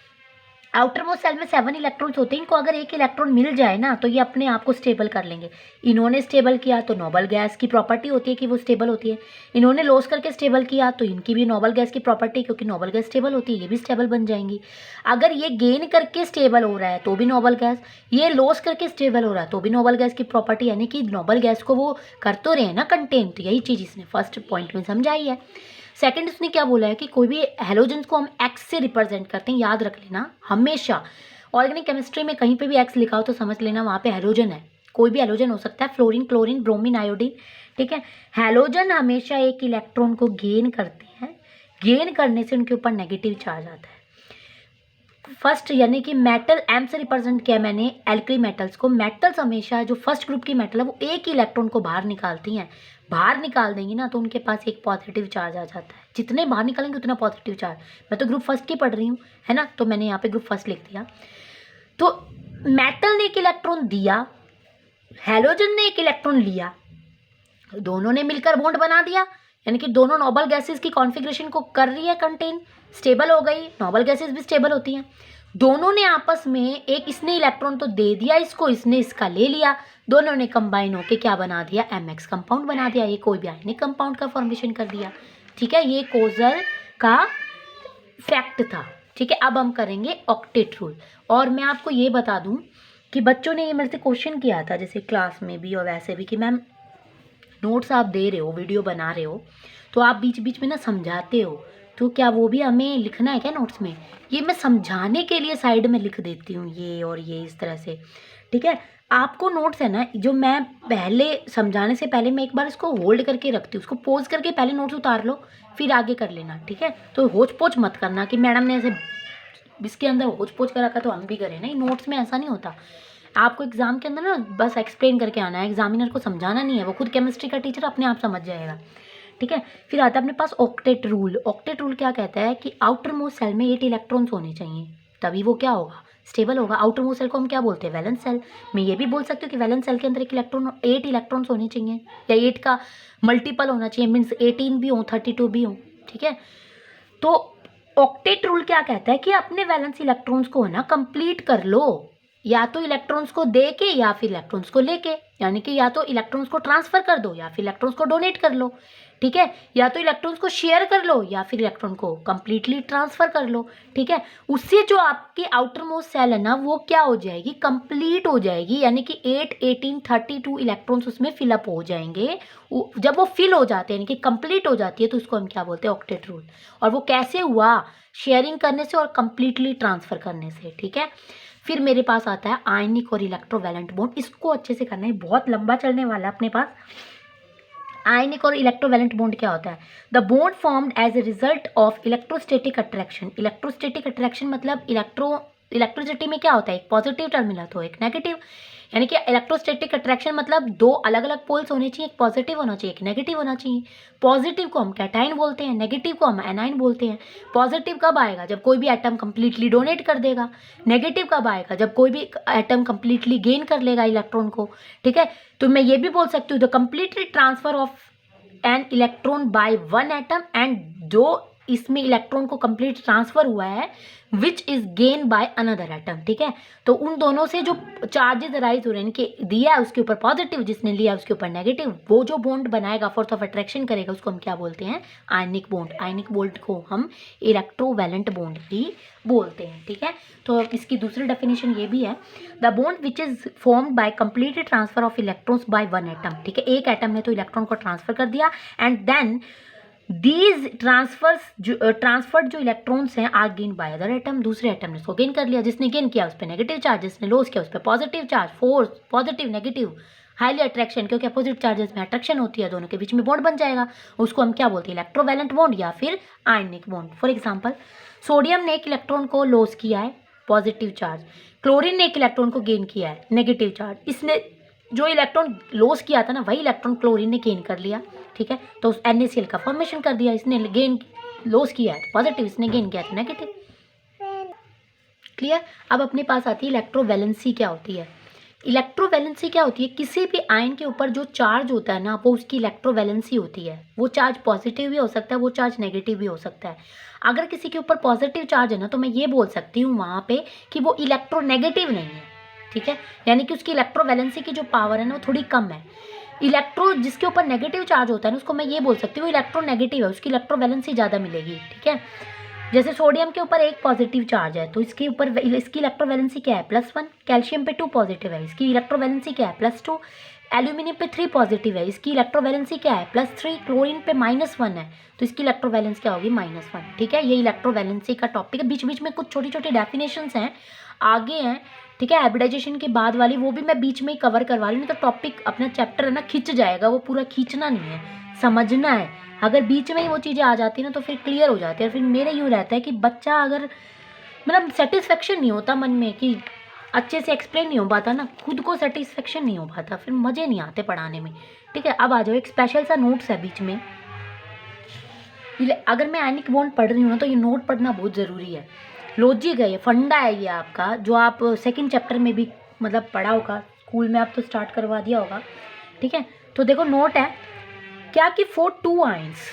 Speaker 1: आउटर मोस्ट सेल में 7 इलेक्ट्रॉन्स होते हैं, इनको अगर एक इलेक्ट्रॉन मिल जाए ना तो ये अपने आप को स्टेबल कर लेंगे। इन्होंने स्टेबल किया तो नोबल गैस की प्रॉपर्टी होती है कि वो स्टेबल होती है, इन्होंने लॉस करके स्टेबल किया तो इनकी भी नोबल गैस की प्रॉपर्टी, क्योंकि नोबल गैस स्टेबल होती है, ये भी स्टेबल बन जाएंगी। अगर ये गेन करके स्टेबल हो रहा है तो भी नोबल गैस, ये लॉस करके स्टेबल हो रहा है तो भी नोबल गैस की प्रॉपर्टी, यानी कि नोबल गैस को वो कर तो रहे हैं ना कंटेन। तो यही चीज़ इसने फर्स्ट पॉइंट में समझाई है। सेकंड उसने क्या बोला है कि कोई भी हैलोजेंस को हम एक्स से रिप्रेजेंट करते हैं, याद रख लेना हमेशा। ऑर्गेनिक केमिस्ट्री में कहीं पे भी एक्स लिखा हो तो समझ लेना वहाँ पे हैलोजन है, कोई भी हैलोजन हो सकता है, फ्लोरीन, क्लोरीन, ब्रोमीन, आयोडीन। ठीक है, हैलोजन हमेशा एक इलेक्ट्रॉन को गेन करते हैं, गेन करने से उनके ऊपर नेगेटिव चार्ज आता है। फर्स्ट यानी कि मेटल एम से रिप्रेजेंट किया मैंने एल्कली मेटल्स को। मेटल्स हमेशा जो फर्स्ट ग्रुप की मेटल है वो एक ही इलेक्ट्रॉन को बाहर निकालती हैं, बाहर निकाल देंगी ना तो उनके पास एक पॉजिटिव चार्ज आ जाता है, जितने बाहर निकालेंगे उतना पॉजिटिव चार्ज। मैं तो ग्रुप फर्स्ट की पढ़ रही हूँ, है ना, तो मैंने यहाँ पे ग्रुप फर्स्ट लिख दिया। तो मेटल ने एक इलेक्ट्रॉन दिया, हैलोजन ने एक इलेक्ट्रॉन लिया, दोनों ने मिलकर बॉन्ड बना दिया, यानी कि दोनों नोबल गैसेस की कॉन्फ़िगरेशन को कर रही है कंटेन, स्टेबल हो गई, नोबल गैसेस भी स्टेबल होती हैं। दोनों ने आपस में एक, इसने इलेक्ट्रॉन तो दे दिया इसको, इसने इसका ले लिया, दोनों ने कंबाइन होकर क्या बना दिया, एमएक्स कंपाउंड बना दिया, ये कोई भी आयनिक कंपाउंड का फॉर्मेशन कर दिया। ठीक है, ये कोजल का फैक्ट था। ठीक है, अब हम करेंगे ऑक्टेट रूल। और मैं आपको ये बता दूं कि बच्चों ने ये मेरे से क्वेश्चन किया था, जैसे क्लास में भी और वैसे भी, कि मैम नोट्स आप दे रहे हो, वीडियो बना रहे हो, तो आप बीच बीच में ना समझाते हो, तो क्या वो भी हमें लिखना है क्या नोट्स में? ये मैं समझाने के लिए साइड में लिख देती हूँ, ये और ये इस तरह से। ठीक है, आपको नोट्स है ना, जो मैं पहले समझाने से पहले मैं एक बार इसको होल्ड करके रखती हूँ, उसको पोज करके पहले नोट्स उतार लो, फिर आगे कर लेना। ठीक है, तो होच पोच मत करना कि मैडम ने ऐसे इसके अंदर होच पोच कर रखा तो हम भी करें, नहीं, नोट्स में ऐसा नहीं होता। आपको एग्जाम के अंदर ना बस एक्सप्लेन करके आना है, एग्जामिनर को समझाना नहीं है, वो खुद केमिस्ट्री का टीचर अपने आप समझ जाएगा। ठीक है, फिर आता है अपने पास ऑक्टेट रूल। ऑक्टेट रूल क्या कहता है कि आउटर मोस्ट सेल में 8 इलेक्ट्रॉन्स होने चाहिए, तभी वो क्या होगा, स्टेबल होगा। आउटर मोस्ट सेल को हम क्या बोलते हैं, वैलेंस सेल। मैं ये भी बोल सकती हूँ कि वैलेंस सेल के अंदर 8 इलेक्ट्रॉन्स होने चाहिए, या 8 का मल्टीपल होना चाहिए, मीन्स 18 भी हो, 32 भी हो। ठीक है, तो ऑक्टेट रूल क्या कहता है कि अपने वैलेंस इलेक्ट्रॉन्स को ना कंप्लीट कर लो, या तो इलेक्ट्रॉन्स को दे के या फिर इलेक्ट्रॉन्स को लेके, यानी कि या तो इलेक्ट्रॉन्स को ट्रांसफर कर दो या फिर इलेक्ट्रॉन्स को डोनेट कर लो। ठीक है, या तो इलेक्ट्रॉन्स को शेयर कर लो या फिर इलेक्ट्रॉन को कंप्लीटली ट्रांसफर कर लो। ठीक है, उससे जो आपकी आउटर मोस्ट सेल है ना वो क्या हो जाएगी, कंप्लीट हो जाएगी, यानी कि 8, 18, 32 इलेक्ट्रॉन्स उसमें फिलअप हो जाएंगे। जब वो फिल हो जाते हैं, यानी कि कंप्लीट हो जाती है, तो उसको हम क्या बोलते हैं, ऑक्टेट रूल। और वो कैसे हुआ, शेयरिंग करने से और कंप्लीटली ट्रांसफर करने से। ठीक है, फिर मेरे पास आता है आयनिक और इलेक्ट्रोवैलेंट बॉन्ड। इसको अच्छे से करना है, बहुत लंबा चलने वाला है अपने पास। आयनिक और इलेक्ट्रोवैलेंट बॉन्ड क्या होता है, the bond formed as a result of electrostatic attraction. Electrostatic attraction मतलब इलेक्ट्रिसिटी में क्या होता है, एक पॉजिटिव टर्मिनल तो एक नेगेटिव, यानी कि इलेक्ट्रोस्टैटिक अट्रैक्शन मतलब 2 अलग अलग पोल्स होने चाहिए, एक पॉजिटिव होना चाहिए, एक नेगेटिव होना चाहिए। पॉजिटिव को हम कैटाइन बोलते हैं, नेगेटिव को हम एनाइन बोलते हैं। पॉजिटिव कब आएगा, जब कोई भी एटम कंप्लीटली डोनेट कर देगा। नेगेटिव कब आएगा, जब कोई भी एटम कंप्लीटली गेन कर लेगा इलेक्ट्रॉन को। ठीक है, तो मैं ये भी बोल सकती हूँ the completely transfer of an electron by one atom, and जो इसमें इलेक्ट्रॉन को कंप्लीट ट्रांसफर हुआ है which is gain by another atom, ठीक है। तो उन दोनों से जो चार्जेस अराइज हो रहे हैं कि दिया है उसके ऊपर पॉजिटिव, जिसने लिया उसके ऊपर नेगेटिव, वो जो बॉन्ड बनाएगा, फोर्स ऑफ अट्रैक्शन करेगा, उसको हम क्या बोलते हैं? Ionic bond. आयनिक बॉन्ड को हम इलेक्ट्रोवैलेंट बॉन्ड भी बोलते हैं, ठीक है। तो इसकी दूसरी डेफिनेशन ये भी है, the bond which is formed bye complete transfer of electrons by one atom, ठीक है। एक एटम ने तो इलेक्ट्रॉन को ट्रांसफर कर दिया एंड देन दीज ट्रांसफर्ड जो इलेक्ट्रॉन्स हैं are gain by other atom, दूसरे एटम ने उसको गेन कर लिया, जिसने गेन किया उस पर नेगेटिव चार्ज, जिसने लॉस किया उस पर positive charge, force positive negative, highly attraction, क्योंकि अपोजिट चार्जेस में अट्रैक्शन होती है, दोनों के बीच में बॉन्ड बन जाएगा, उसको हम क्या बोलते हैं? इलेक्ट्रोवैलेंट बॉन्ड या फिर ionic bond. For example, sodium ने एक इलेक्ट्रॉन को लॉस किया है, पॉजिटिव चार्ज, क्लोरीन ने एक इलेक्ट्रॉन को गेन किया है, नेगेटिव चार्ज। इसने जो इलेक्ट्रॉन लॉस किया था ना, वही इलेक्ट्रॉन क्लोरीन ने गेन कर लिया, ठीक है। तो उस NaCl का फॉर्मेशन कर दिया, इसने गेन लॉस किया है पॉजिटिव, इसने गेन किया है नेगेटिव। क्लियर? अब अपने पास आती है इलेक्ट्रोवैलेंसी क्या होती है। इलेक्ट्रोवैलेंसी क्या होती है? किसी भी आयन के ऊपर जो चार्ज होता है ना, वो उसकी इलेक्ट्रोवैलेंसी होती है। वो चार्ज पॉजिटिव भी हो सकता है, वो चार्ज नेगेटिव भी हो सकता है। अगर किसी के ऊपर पॉजिटिव चार्ज है ना, तो मैं ये बोल सकती हूँ वहाँ पे कि वो इलेक्ट्रोनेगेटिव नहीं है, ठीक है। यानी कि उसकी इलेक्ट्रोवैलेंसी की जो पावर है ना, वो थोड़ी कम है। इलेक्ट्रो जिसके ऊपर नेगेटिव चार्ज होता है ना, उसको मैं ये बोल सकती हूँ इलेक्ट्रोनेगेटिव है, उसकी इलेक्ट्रोवैलेंसी ज़्यादा मिलेगी, ठीक है। जैसे सोडियम के ऊपर एक पॉजिटिव चार्ज है, तो इसके ऊपर इसकी इलेक्ट्रोवैलेंसी क्या है? +1। कैल्शियम पे 2 पॉजिटिव है, इसकी इलेक्ट्रोवैलेंसी क्या है? +2। एल्यूमिनियम पे 3 पॉजिटिव है, इसकी इलेक्ट्रोवैलेंसी क्या है? +3। क्लोरीन पे -1 है, तो इसकी इलेक्ट्रोवैलेंस क्या होगी? -1, ठीक है। ये इलेक्ट्रोवैलेंसी का टॉपिक है। बीच बीच में कुछ छोटी छोटी डेफिनेशंस हैं, आगे हैं, ठीक है। हाइब्रिडाइजेशन के बाद वाली वो भी मैं बीच में ही कवर करवा रही हूँ, नहीं तो टॉपिक अपना चैप्टर है ना खिंच जाएगा, वो पूरा खींचना नहीं है, समझना है। अगर बीच में ही वो चीज़ें आ जाती है ना, तो फिर क्लियर हो जाती है। फिर मेरे यूँ रहता है कि बच्चा अगर मतलब सेटिस्फेक्शन नहीं होता मन में कि अच्छे से एक्सप्लेन नहीं हो पाता ना, खुद को सेटिस्फेक्शन नहीं हो पाता, फिर मज़े नहीं आते पढ़ाने में, ठीक है। अब आ जाओ, एक स्पेशल सा नोट्स है बीच में। अगर मैं आयनिक बॉन्ड पढ़ रही हूँ ना, तो ये नोट पढ़ना बहुत ज़रूरी है। लॉजिक है ये, फंडा है ये आपका, जो आप सेकंड चैप्टर में भी मतलब पढ़ा होगा, स्कूल में आप तो स्टार्ट करवा दिया होगा, ठीक है। तो देखो नोट है क्या कि फॉर 2 आयंस,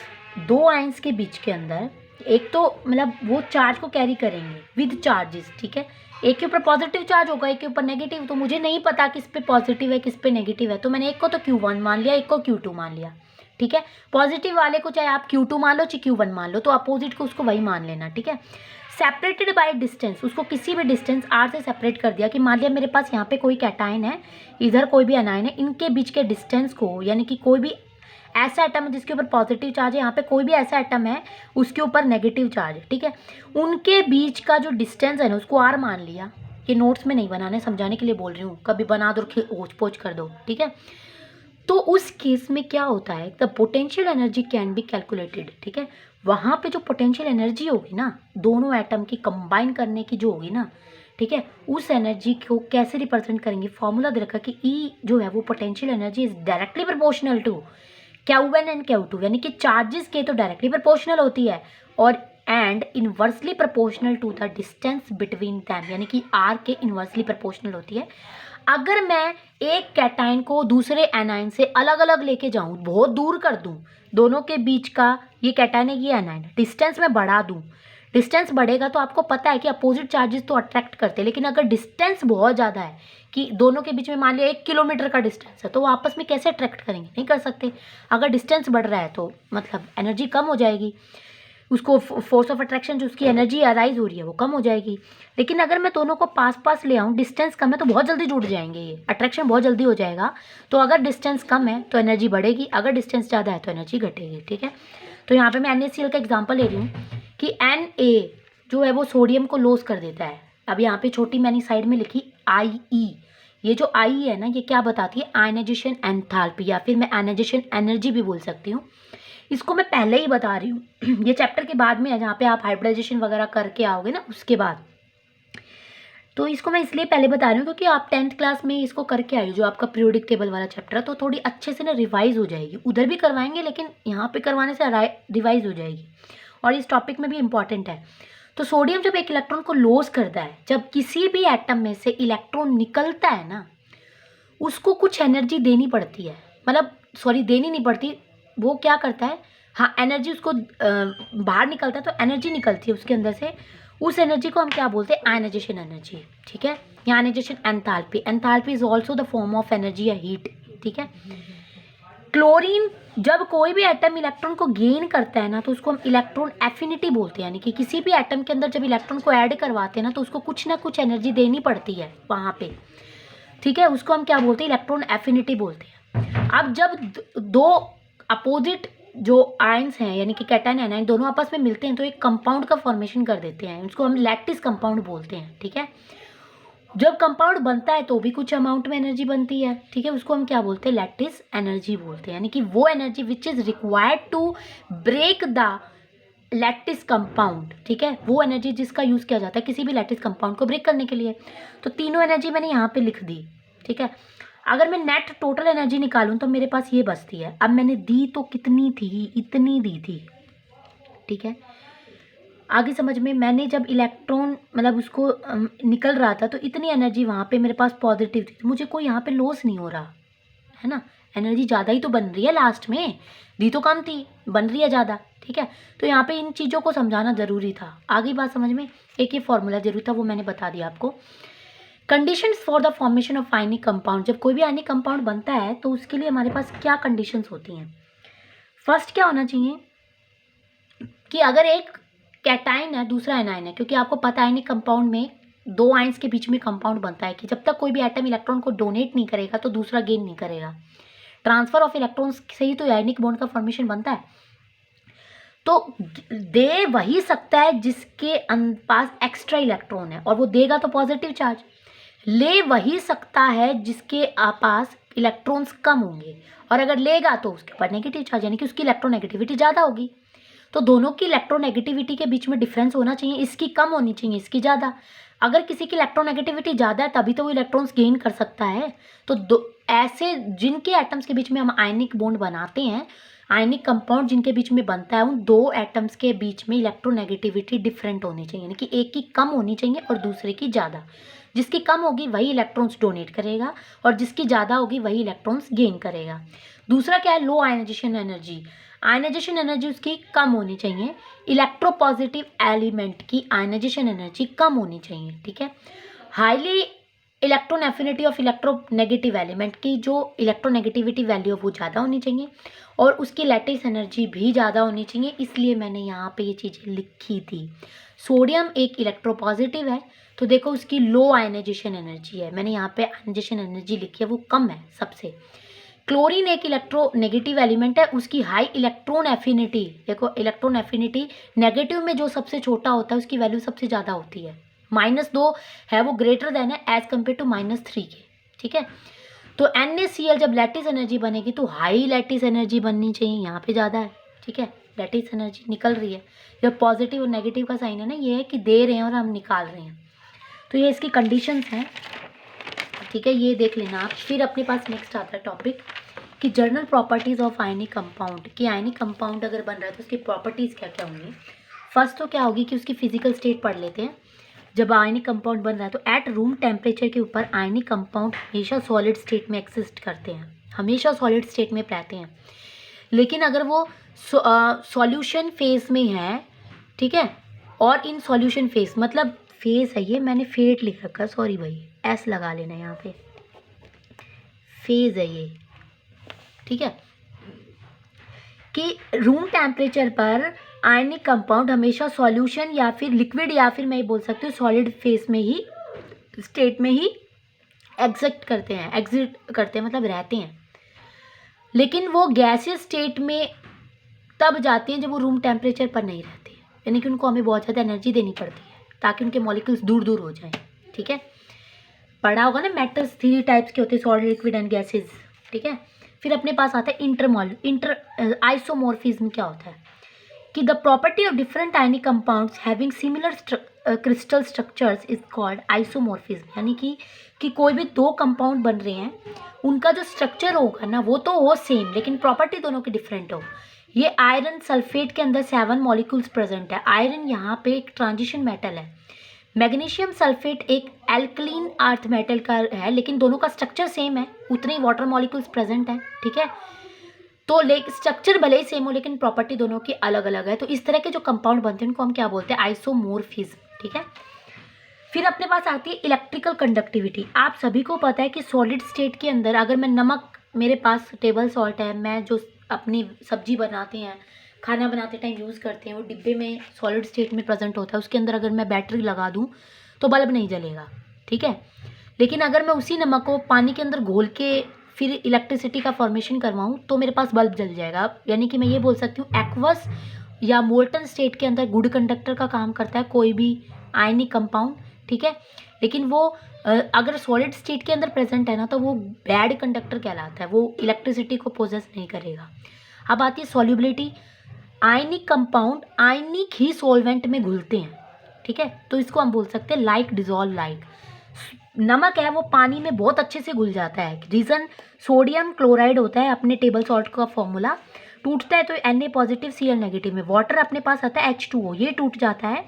Speaker 1: 2 आयंस के बीच के अंदर एक तो मतलब वो चार्ज को कैरी करेंगे विद चार्जेस, ठीक है। एक के ऊपर पॉजिटिव चार्ज होगा, एक के ऊपर नेगेटिव, तो मुझे नहीं पता किस पे पॉजिटिव है किस पे नेगेटिव है, तो मैंने एक को तो Q1 मान लिया, एक को Q2 मान लिया, ठीक है। पॉजिटिव वाले को चाहे आप Q2 मान लो चाहे Q1 मान लो, तो अपोजिट को उसको वही मान लेना, ठीक है। सेपरेटेड बाय डिस्टेंस, उसको किसी भी डिस्टेंस r से सेपरेट कर दिया कि मान लिया मेरे पास यहाँ पे कोई कैटायन है, इधर कोई भी एनायन है, इनके बीच के डिस्टेंस को, यानी कि कोई भी ऐसा एटम है जिसके ऊपर पॉजिटिव चार्ज है, यहाँ पे कोई भी ऐसा एटम है उसके ऊपर नेगेटिव चार्ज है, ठीक है। उनके बीच का जो डिस्टेंस है ना, उसको r मान लिया। ये नोट्स में नहीं बनाने, समझाने के लिए बोल रही हूँ, कभी बना दो ओच पोच कर दो, ठीक है। तो उस केस में क्या होता है, the potential energy can be calculated, ठीक है। वहाँ पे जो पोटेंशियल एनर्जी होगी ना, दोनों एटम की कंबाइन करने की जो होगी ना, ठीक है, उस एनर्जी को कैसे रिप्रेजेंट करेंगे? फॉर्मूला दे रखा कि E जो है वो potential energy is directly proportional to Q1 and Q2, यानी कि चार्जेस के तो डायरेक्टली प्रोपोर्शनल होती है, और and inversely proportional to the distance between them, यानी कि R के इन्वर्सली प्रोपोर्शनल होती है। अगर मैं एक कैटायन को दूसरे एनायन से अलग अलग लेके जाऊँ, बहुत दूर कर दूँ, दोनों के बीच का, ये कैटायन है ये एनायन, डिस्टेंस में बढ़ा दूँ, डिस्टेंस बढ़ेगा तो आपको पता है कि अपोजिट चार्जेस तो अट्रैक्ट करते हैं, लेकिन अगर डिस्टेंस बहुत ज़्यादा है कि दोनों के बीच में मान लिया 1 किलोमीटर का डिस्टेंस है, तो वो आपस में कैसे अट्रैक्ट करेंगे? नहीं कर सकते। अगर डिस्टेंस बढ़ रहा है तो मतलब एनर्जी कम हो जाएगी, उसको फोर्स ऑफ अट्रैक्शन जो उसकी एनर्जी अराइज हो रही है वो कम हो जाएगी। लेकिन अगर मैं दोनों को पास पास ले आऊँ, डिस्टेंस कम है तो बहुत जल्दी जुड़ जाएंगे, ये अट्रैक्शन बहुत जल्दी हो जाएगा। तो अगर डिस्टेंस कम है तो एनर्जी बढ़ेगी, अगर डिस्टेंस ज़्यादा है तो एनर्जी घटेगी, ठीक है। तो यहाँ पे मैं NaCl का एग्जाम्पल ले रही हूँ कि Na जो है वो सोडियम को लॉस कर देता है। अब यहाँ पे छोटी मैंने साइड में लिखी IE, ये जो I है ना, ये क्या बताती है? आयनाइजेशन एंथैल्पी, या फिर मैं आयनाइजेशन एनर्जी भी बोल सकती हूँ। इसको मैं पहले ही बता रही हूँ ये चैप्टर के बाद में है, जहाँ पे आप हाइब्रिडाइजेशन वगैरह करके आओगे ना उसके बाद, तो इसको मैं इसलिए पहले बता रही हूँ क्योंकि आप 10th क्लास में इसको करके आई हो, जो आपका पीरियोडिक टेबल वाला चैप्टर है, तो थोड़ी अच्छे से ना रिवाइज हो जाएगी। उधर भी करवाएंगे लेकिन यहाँ पे करवाने से रिवाइज हो जाएगी, और इस टॉपिक में भी इम्पॉर्टेंट है। तो सोडियम जब एक इलेक्ट्रॉन को लॉस करता है, जब किसी भी एटम में से इलेक्ट्रॉन निकलता है ना, उसको कुछ एनर्जी देनी पड़ती है, मतलब सॉरी देनी नहीं पड़ती, वो क्या करता है, हाँ, एनर्जी उसको बाहर निकलता है तो एनर्जी निकलती है उसके अंदर से, उस एनर्जी को हम क्या बोलते हैं, आयनाइजेशन एनर्जी। ठीक है, या ionization enthalpy. Enthalpy is also the form of energy या हीट। ठीक है, क्लोरीन, जब कोई भी एटम इलेक्ट्रॉन को गेन करता है ना तो उसको हम इलेक्ट्रॉन एफिनिटी बोलते हैं, यानी कि किसी भी एटम के अंदर जब इलेक्ट्रॉन को ऐड करवाते हैं ना तो उसको कुछ ना कुछ एनर्जी देनी पड़ती है वहाँ पे। ठीक है, उसको हम क्या बोलते हैं, इलेक्ट्रॉन एफिनिटी बोलते हैं। अब जब दो अपोजिट जो आयंस हैं, यानी कि कैटायन एनायन, दोनों आपस में मिलते हैं तो एक कंपाउंड का फॉर्मेशन कर देते हैं, उसको हम लैटिस कंपाउंड बोलते हैं। ठीक है, जब कंपाउंड बनता है तो भी कुछ अमाउंट में एनर्जी बनती है। ठीक है, उसको हम क्या बोलते हैं, लैटिस एनर्जी बोलते हैं, यानी कि वो energy which is required to break the lattice compound. ठीक है, वो एनर्जी जिसका यूज किया जाता है किसी भी लैटिस कंपाउंड को ब्रेक करने के लिए। तो तीनों एनर्जी मैंने यहाँ पे लिख दी। ठीक है, अगर मैं नेट टोटल एनर्जी निकालूं तो मेरे पास ये बचती है। अब मैंने दी तो कितनी थी, इतनी दी थी। ठीक है, आगे समझ में, मैंने जब इलेक्ट्रॉन मतलब उसको निकल रहा था तो इतनी एनर्जी वहाँ पे मेरे पास पॉजिटिव थी, तो मुझे कोई यहाँ पे लॉस नहीं हो रहा है ना, एनर्जी ज़्यादा ही तो बन रही है लास्ट में, दी तो कम थी, बन रही है ज़्यादा। ठीक है, तो यहाँ पे इन चीज़ों को समझाना ज़रूरी था। आगे बात समझ में, एक ये फॉर्मूला जरूरी था, वो मैंने बता दिया आपको। Conditions for the formation of ionic compound, जब कोई भी आयनिक कंपाउंड बनता है तो उसके लिए हमारे पास क्या कंडीशंस होती हैं। फर्स्ट क्या होना चाहिए कि अगर एक कैटाइन है दूसरा एनाइन है, क्योंकि आपको पता है आयनिक कंपाउंड में दो आयंस के बीच में कंपाउंड बनता है कि जब तक कोई भी एटम इलेक्ट्रॉन को डोनेट नहीं करेगा तो दूसरा गेन नहीं करेगा। ट्रांसफर ऑफ इलेक्ट्रॉन्स से ही तो आयनिक बॉन्ड का फॉर्मेशन बनता है। तो दे वही सकता है जिसके पास एक्स्ट्रा इलेक्ट्रॉन है, और वो देगा तो पॉजिटिव चार्ज। ले वही सकता है जिसके पास इलेक्ट्रॉन्स कम होंगे, और अगर लेगा तो उसके ऊपर नेगेटिव चार्ज, यानी कि उसकी इलेक्ट्रोनेगेटिविटी ज़्यादा होगी। तो दोनों की इलेक्ट्रोनेगेटिविटी के बीच में डिफरेंस होना चाहिए, इसकी कम होनी चाहिए, इसकी ज़्यादा। अगर किसी की इलेक्ट्रोनेगेटिविटी ज़्यादा है तभी तो वो इलेक्ट्रॉन्स गेन कर सकता है। तो ऐसे जिनके एटम्स के बीच में हम आयनिक बॉन्ड बनाते हैं, आयनिक कंपाउंड जिनके बीच में बनता है, उन दो एटम्स के बीच में इलेक्ट्रोनेगेटिविटी डिफरेंट होनी चाहिए, यानी कि एक की कम होनी चाहिए और दूसरे की ज़्यादा। जिसकी कम होगी वही इलेक्ट्रॉन्स डोनेट करेगा और जिसकी ज़्यादा होगी वही इलेक्ट्रॉन्स गेन करेगा। दूसरा क्या है, लो आयनाइजेशन एनर्जी। आयनाइजेशन एनर्जी उसकी कम होनी चाहिए, इलेक्ट्रोपॉजिटिव एलिमेंट की आयनाइजेशन एनर्जी कम होनी चाहिए। ठीक है, highly electron affinity of electronegative element की जो इलेक्ट्रोनेगेटिविटी वैल्यू है वो ज़्यादा होनी चाहिए, और उसकी लैटिस एनर्जी भी ज़्यादा होनी चाहिए, इसलिए मैंने यहाँ पे ये चीज़ें लिखी थी। सोडियम एक इलेक्ट्रोपॉजिटिव है तो देखो उसकी लो आयनाइजेशन एनर्जी है, मैंने यहाँ पे आयनाइजेशन एनर्जी लिखी है, वो कम है सबसे। क्लोरीन एक इलेक्ट्रोनेगेटिव एलिमेंट है, उसकी हाई इलेक्ट्रॉन एफिनिटी, देखो इलेक्ट्रॉन एफिनिटी नेगेटिव में जो सबसे छोटा होता है उसकी वैल्यू सबसे ज़्यादा होती है, -2 है, वो ग्रेटर देन है एज कम्पेयर टू -3 के। ठीक है, तो NaCl जब लैटिस एनर्जी बनेगी तो हाई लैटिस एनर्जी बननी चाहिए, यहाँ पे ज़्यादा है। ठीक है, लैटिस एनर्जी निकल रही है, जब पॉजिटिव और नेगेटिव का साइन है ना, ये है कि दे रहे हैं और हम निकाल रहे हैं, तो ये इसकी कंडीशंस हैं। ठीक है, ये देख लेना आप। फिर अपने पास नेक्स्ट आता है टॉपिक कि journal properties of ionic compound, कि आयनिक कंपाउंड अगर बन रहा है तो उसकी प्रॉपर्टीज़ क्या क्या होंगी। फर्स्ट तो क्या होगी कि उसकी फिजिकल स्टेट पढ़ लेते हैं। जब आयनिक कंपाउंड बन रहा है तो एट रूम टेम्परेचर के ऊपर आयनिक कंपाउंड हमेशा सॉलिड स्टेट में एक्सिस्ट करते हैं, हमेशा सॉलिड स्टेट में रहते हैं। लेकिन अगर वो सॉल्यूशन फेज में है, ठीक है, और इन सॉल्यूशन फेज मतलब फेज है, ये मैंने फेट लिख रखा, सॉरी भाई, एस लगा लेना यहाँ पे, फेज है ये। ठीक है, कि रूम टेम्परेचर पर आयनिक कंपाउंड हमेशा सॉल्यूशन या फिर लिक्विड या फिर मैं बोल सकती हूँ सॉलिड फेज में ही, स्टेट में ही एग्जिट करते हैं मतलब रहते हैं। लेकिन वो गैसियस स्टेट में तब जाते हैं जब वो रूम टेम्परेचर पर नहीं रहते, यानी कि उनको हमें बहुत ज़्यादा एनर्जी देनी पड़ती है ताकि उनके मॉलिक्यूल्स दूर दूर हो जाएं। ठीक है, पढ़ा होगा ना, मेटल्स 3 टाइप्स के होते हैं, सॉलिड, लिक्विड एंड गैसेज। ठीक है, फिर अपने पास आता है आइसोमॉर्फिज्म। क्या होता है कि the property of different ionic compounds having similar crystal structures is called isomorphism, यानी कि कोई भी दो कंपाउंड बन रहे हैं, उनका जो स्ट्रक्चर होगा ना वो तो हो सेम, लेकिन प्रॉपर्टी दोनों की डिफरेंट हो। ये आयरन सल्फेट के अंदर 7 मॉलिक्यूल्स प्रेजेंट है। आयरन यहाँ पे एक ट्रांजिशन मेटल है, मैग्नीशियम सल्फेट एक एल्कलीन अर्थ मेटल का है, लेकिन दोनों का स्ट्रक्चर सेम है, उतने ही वाटर मॉलिक्यूल्स प्रेजेंट हैं। ठीक है, तो स्ट्रक्चर भले ही सेम हो लेकिन प्रॉपर्टी दोनों की अलग अलग है। तो इस तरह के जो कंपाउंड बनते हैं उनको हम क्या बोलते हैं, आइसोमोर्फिज्म, ठीक है। फिर अपने पास आती है इलेक्ट्रिकल कंडक्टिविटी। आप सभी को पता है कि सॉलिड स्टेट के अंदर अगर मैं नमक, मेरे पास टेबल सॉल्ट है, मैं जो अपनी सब्जी बनाते हैं, खाना बनाते टाइम यूज़ करते हैं, वो डिब्बे में सॉलिड स्टेट में प्रेजेंट होता है, उसके अंदर अगर मैं बैटरी लगा दूँ तो बल्ब नहीं जलेगा, ठीक है। लेकिन अगर मैं उसी नमक को पानी के अंदर घोल के फिर इलेक्ट्रिसिटी का फॉर्मेशन करवाऊँ तो मेरे पास बल्ब जल जाएगा। यानी कि मैं ये बोल सकती हूँ एक्वस या मोल्टन स्टेट के अंदर गुड कंडक्टर का काम करता है कोई भी आयनिक कंपाउंड, ठीक है। लेकिन वो अगर सॉलिड स्टेट के अंदर प्रेजेंट है ना तो वो बैड कंडक्टर कहलाता है, वो इलेक्ट्रिसिटी को पोजेस नहीं करेगा। अब आती है सॉल्युबिलिटी। आयनिक कंपाउंड आयनिक ही सॉल्वेंट में घुलते हैं, ठीक है। तो इसको हम बोल सकते हैं लाइक डिजॉल्व लाइक। नमक है वो पानी में बहुत अच्छे से घुल जाता है। रीज़न सोडियम क्लोराइड होता है, अपने टेबल सॉल्ट का फॉर्मूला टूटता है तो Na पॉजिटिव Cl नेगेटिव में। वाटर अपने पास आता है H2O, ये टूट जाता है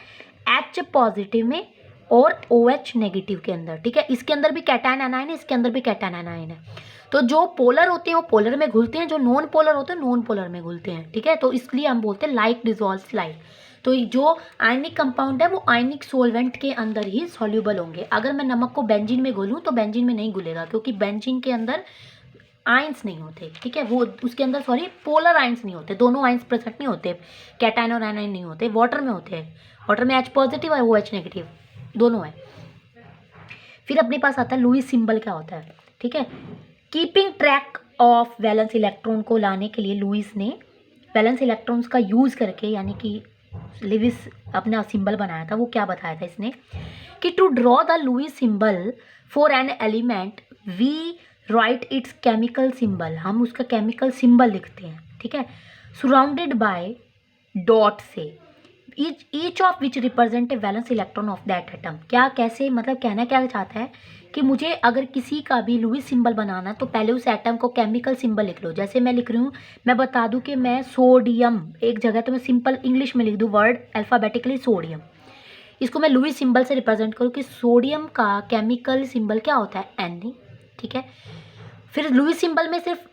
Speaker 1: H पॉजिटिव में और OH नेगेटिव के अंदर, ठीक है। इसके अंदर भी कैटायन एनायन है, इसके अंदर भी कैटायन एनायन है। तो जो पोलर होते हैं वो पोलर में घुलते हैं, जो नॉन पोलर होते हैं नॉन पोलर में घुलते हैं, ठीक है। तो इसलिए हम बोलते हैं लाइक डिजॉल्व लाइक। तो जो आयनिक कंपाउंड है वो आयनिक सोलवेंट के अंदर ही सॉल्यूबल होंगे। अगर मैं नमक को बेंजीन में घोलूँ तो बेंजीन में नहीं घुलेगा, क्योंकि बेंजीन के अंदर आयंस नहीं होते, ठीक है। वो उसके अंदर पोलर आयंस नहीं होते, दोनों आयंस प्रेजेंट नहीं होते, कैटायन और एनायन नहीं होते। वाटर में होते हैं, वाटर में H पॉजिटिव और OH नेगेटिव दोनों है। फिर अपने पास आता है लुईस सिंबल। क्या होता है, ठीक है। Keeping track of valence electron को लाने के लिए लुईस ने वैलेंस इलेक्ट्रॉन्स का यूज़ करके, यानी कि लुईस अपना सिंबल बनाया था। वो क्या बताया था इसने कि to draw the Lewis symbol for an element we write its chemical symbol. हम उसका केमिकल सिंबल लिखते हैं, ठीक है, सराउंडेड बाय डॉट से, each of which represent a valence electron of that atom. क्या, कैसे, मतलब कहना क्या चाहता है कि मुझे अगर किसी का भी लुईस सिंबल बनाना तो पहले उस एटम को केमिकल सिंबल लिख लो। जैसे मैं लिख रही हूँ, मैं बता दूँ कि मैं सोडियम, एक जगह तो मैं सिंपल इंग्लिश में लिख दूँ वर्ड अल्फ़ाबेटिकली सोडियम, इसको मैं लुईस सिंबल से रिप्रेजेंट करूँ कि सोडियम का केमिकल सिंबल क्या होता है, Na, ठीक है। फिर लुईस सिंबल में सिर्फ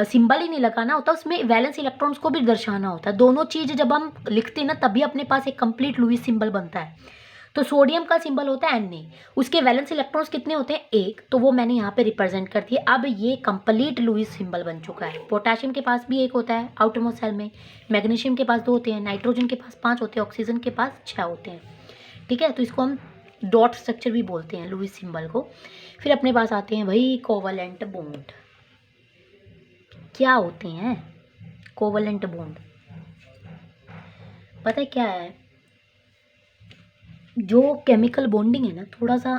Speaker 1: सिंबल ही नहीं लगाना होता, उसमें वैलेंस इलेक्ट्रॉन्स को भी दर्शाना होता है। दोनों चीज़ जब हम लिखते हैं ना तभी अपने पास एक कंप्लीट लुईस सिंबल बनता है। तो सोडियम का सिंबल होता है Na, उसके वैलेंस इलेक्ट्रॉन्स कितने होते हैं, एक, तो वो मैंने यहाँ पे रिप्रेजेंट कर दिया। अब ये कंप्लीट लुईस सिंबल बन चुका है। पोटेशियम के पास भी एक होता है आउटरमोस्ट सेल में, मैग्नीशियम के पास 2 होते हैं, नाइट्रोजन के पास 5 होते हैं, ऑक्सीजन के पास 6 होते हैं, ठीक है। तो इसको हम डॉट स्ट्रक्चर भी बोलते हैं लुईस सिंबल को। फिर अपने पास आते हैं भाई कोवलेंट बॉन्ड। क्या होते हैं कोवलेंट बॉन्ड, पता है क्या है? जो केमिकल बॉन्डिंग है ना, थोड़ा सा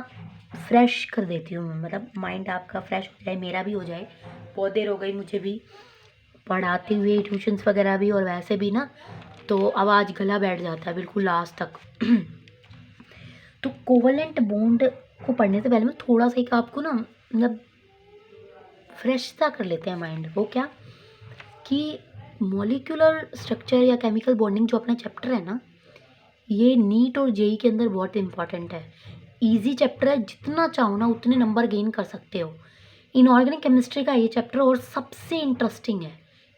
Speaker 1: फ्रेश कर देती हूँ मैं, मतलब माइंड आपका फ्रेश हो जाए, मेरा भी हो जाए। बहुत देर हो गई मुझे भी पढ़ाते हुए, ट्यूशन्स वगैरह भी, और वैसे भी ना तो आवाज़ गला बैठ जाता है बिल्कुल लास्ट तक। तो कोवलेंट बॉन्ड को पढ़ने से पहले मैं थोड़ा सा एक आपको ना मतलब फ्रेश सा कर लेते हैं माइंड। वो क्या कि मॉलिक्यूलर स्ट्रक्चर या केमिकल बॉन्डिंग जो अपना चैप्टर है ना, ये नीट और जेई के अंदर बहुत इंपॉर्टेंट है। इजी चैप्टर है, जितना चाहो ना उतने नंबर गेन कर सकते हो। इनऑर्गेनिक केमिस्ट्री का ये चैप्टर और सबसे इंटरेस्टिंग है।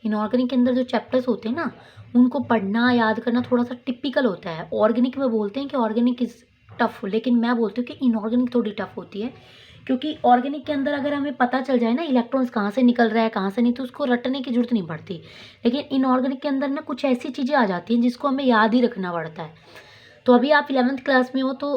Speaker 1: इनऑर्गेनिक के अंदर जो चैप्टर्स होते हैं ना उनको पढ़ना याद करना थोड़ा सा टिपिकल होता है। ऑर्गेनिक में बोलते हैं कि ऑर्गेनिक इज़ टफ, लेकिन मैं बोलती हूँ कि इनऑर्गेनिक थोड़ी टफ होती है, क्योंकि ऑर्गेनिक के अंदर अगर हमें पता चल जाए ना इलेक्ट्रॉन्स कहाँ से निकल रहा है कहाँ से नहीं, तो उसको रटने की जरूरत नहीं पड़ती। लेकिन इनऑर्गेनिक के अंदर ना कुछ ऐसी चीज़ें आ जाती हैं जिसको हमें याद ही रखना पड़ता है। तो अभी आप 11th क्लास में हो तो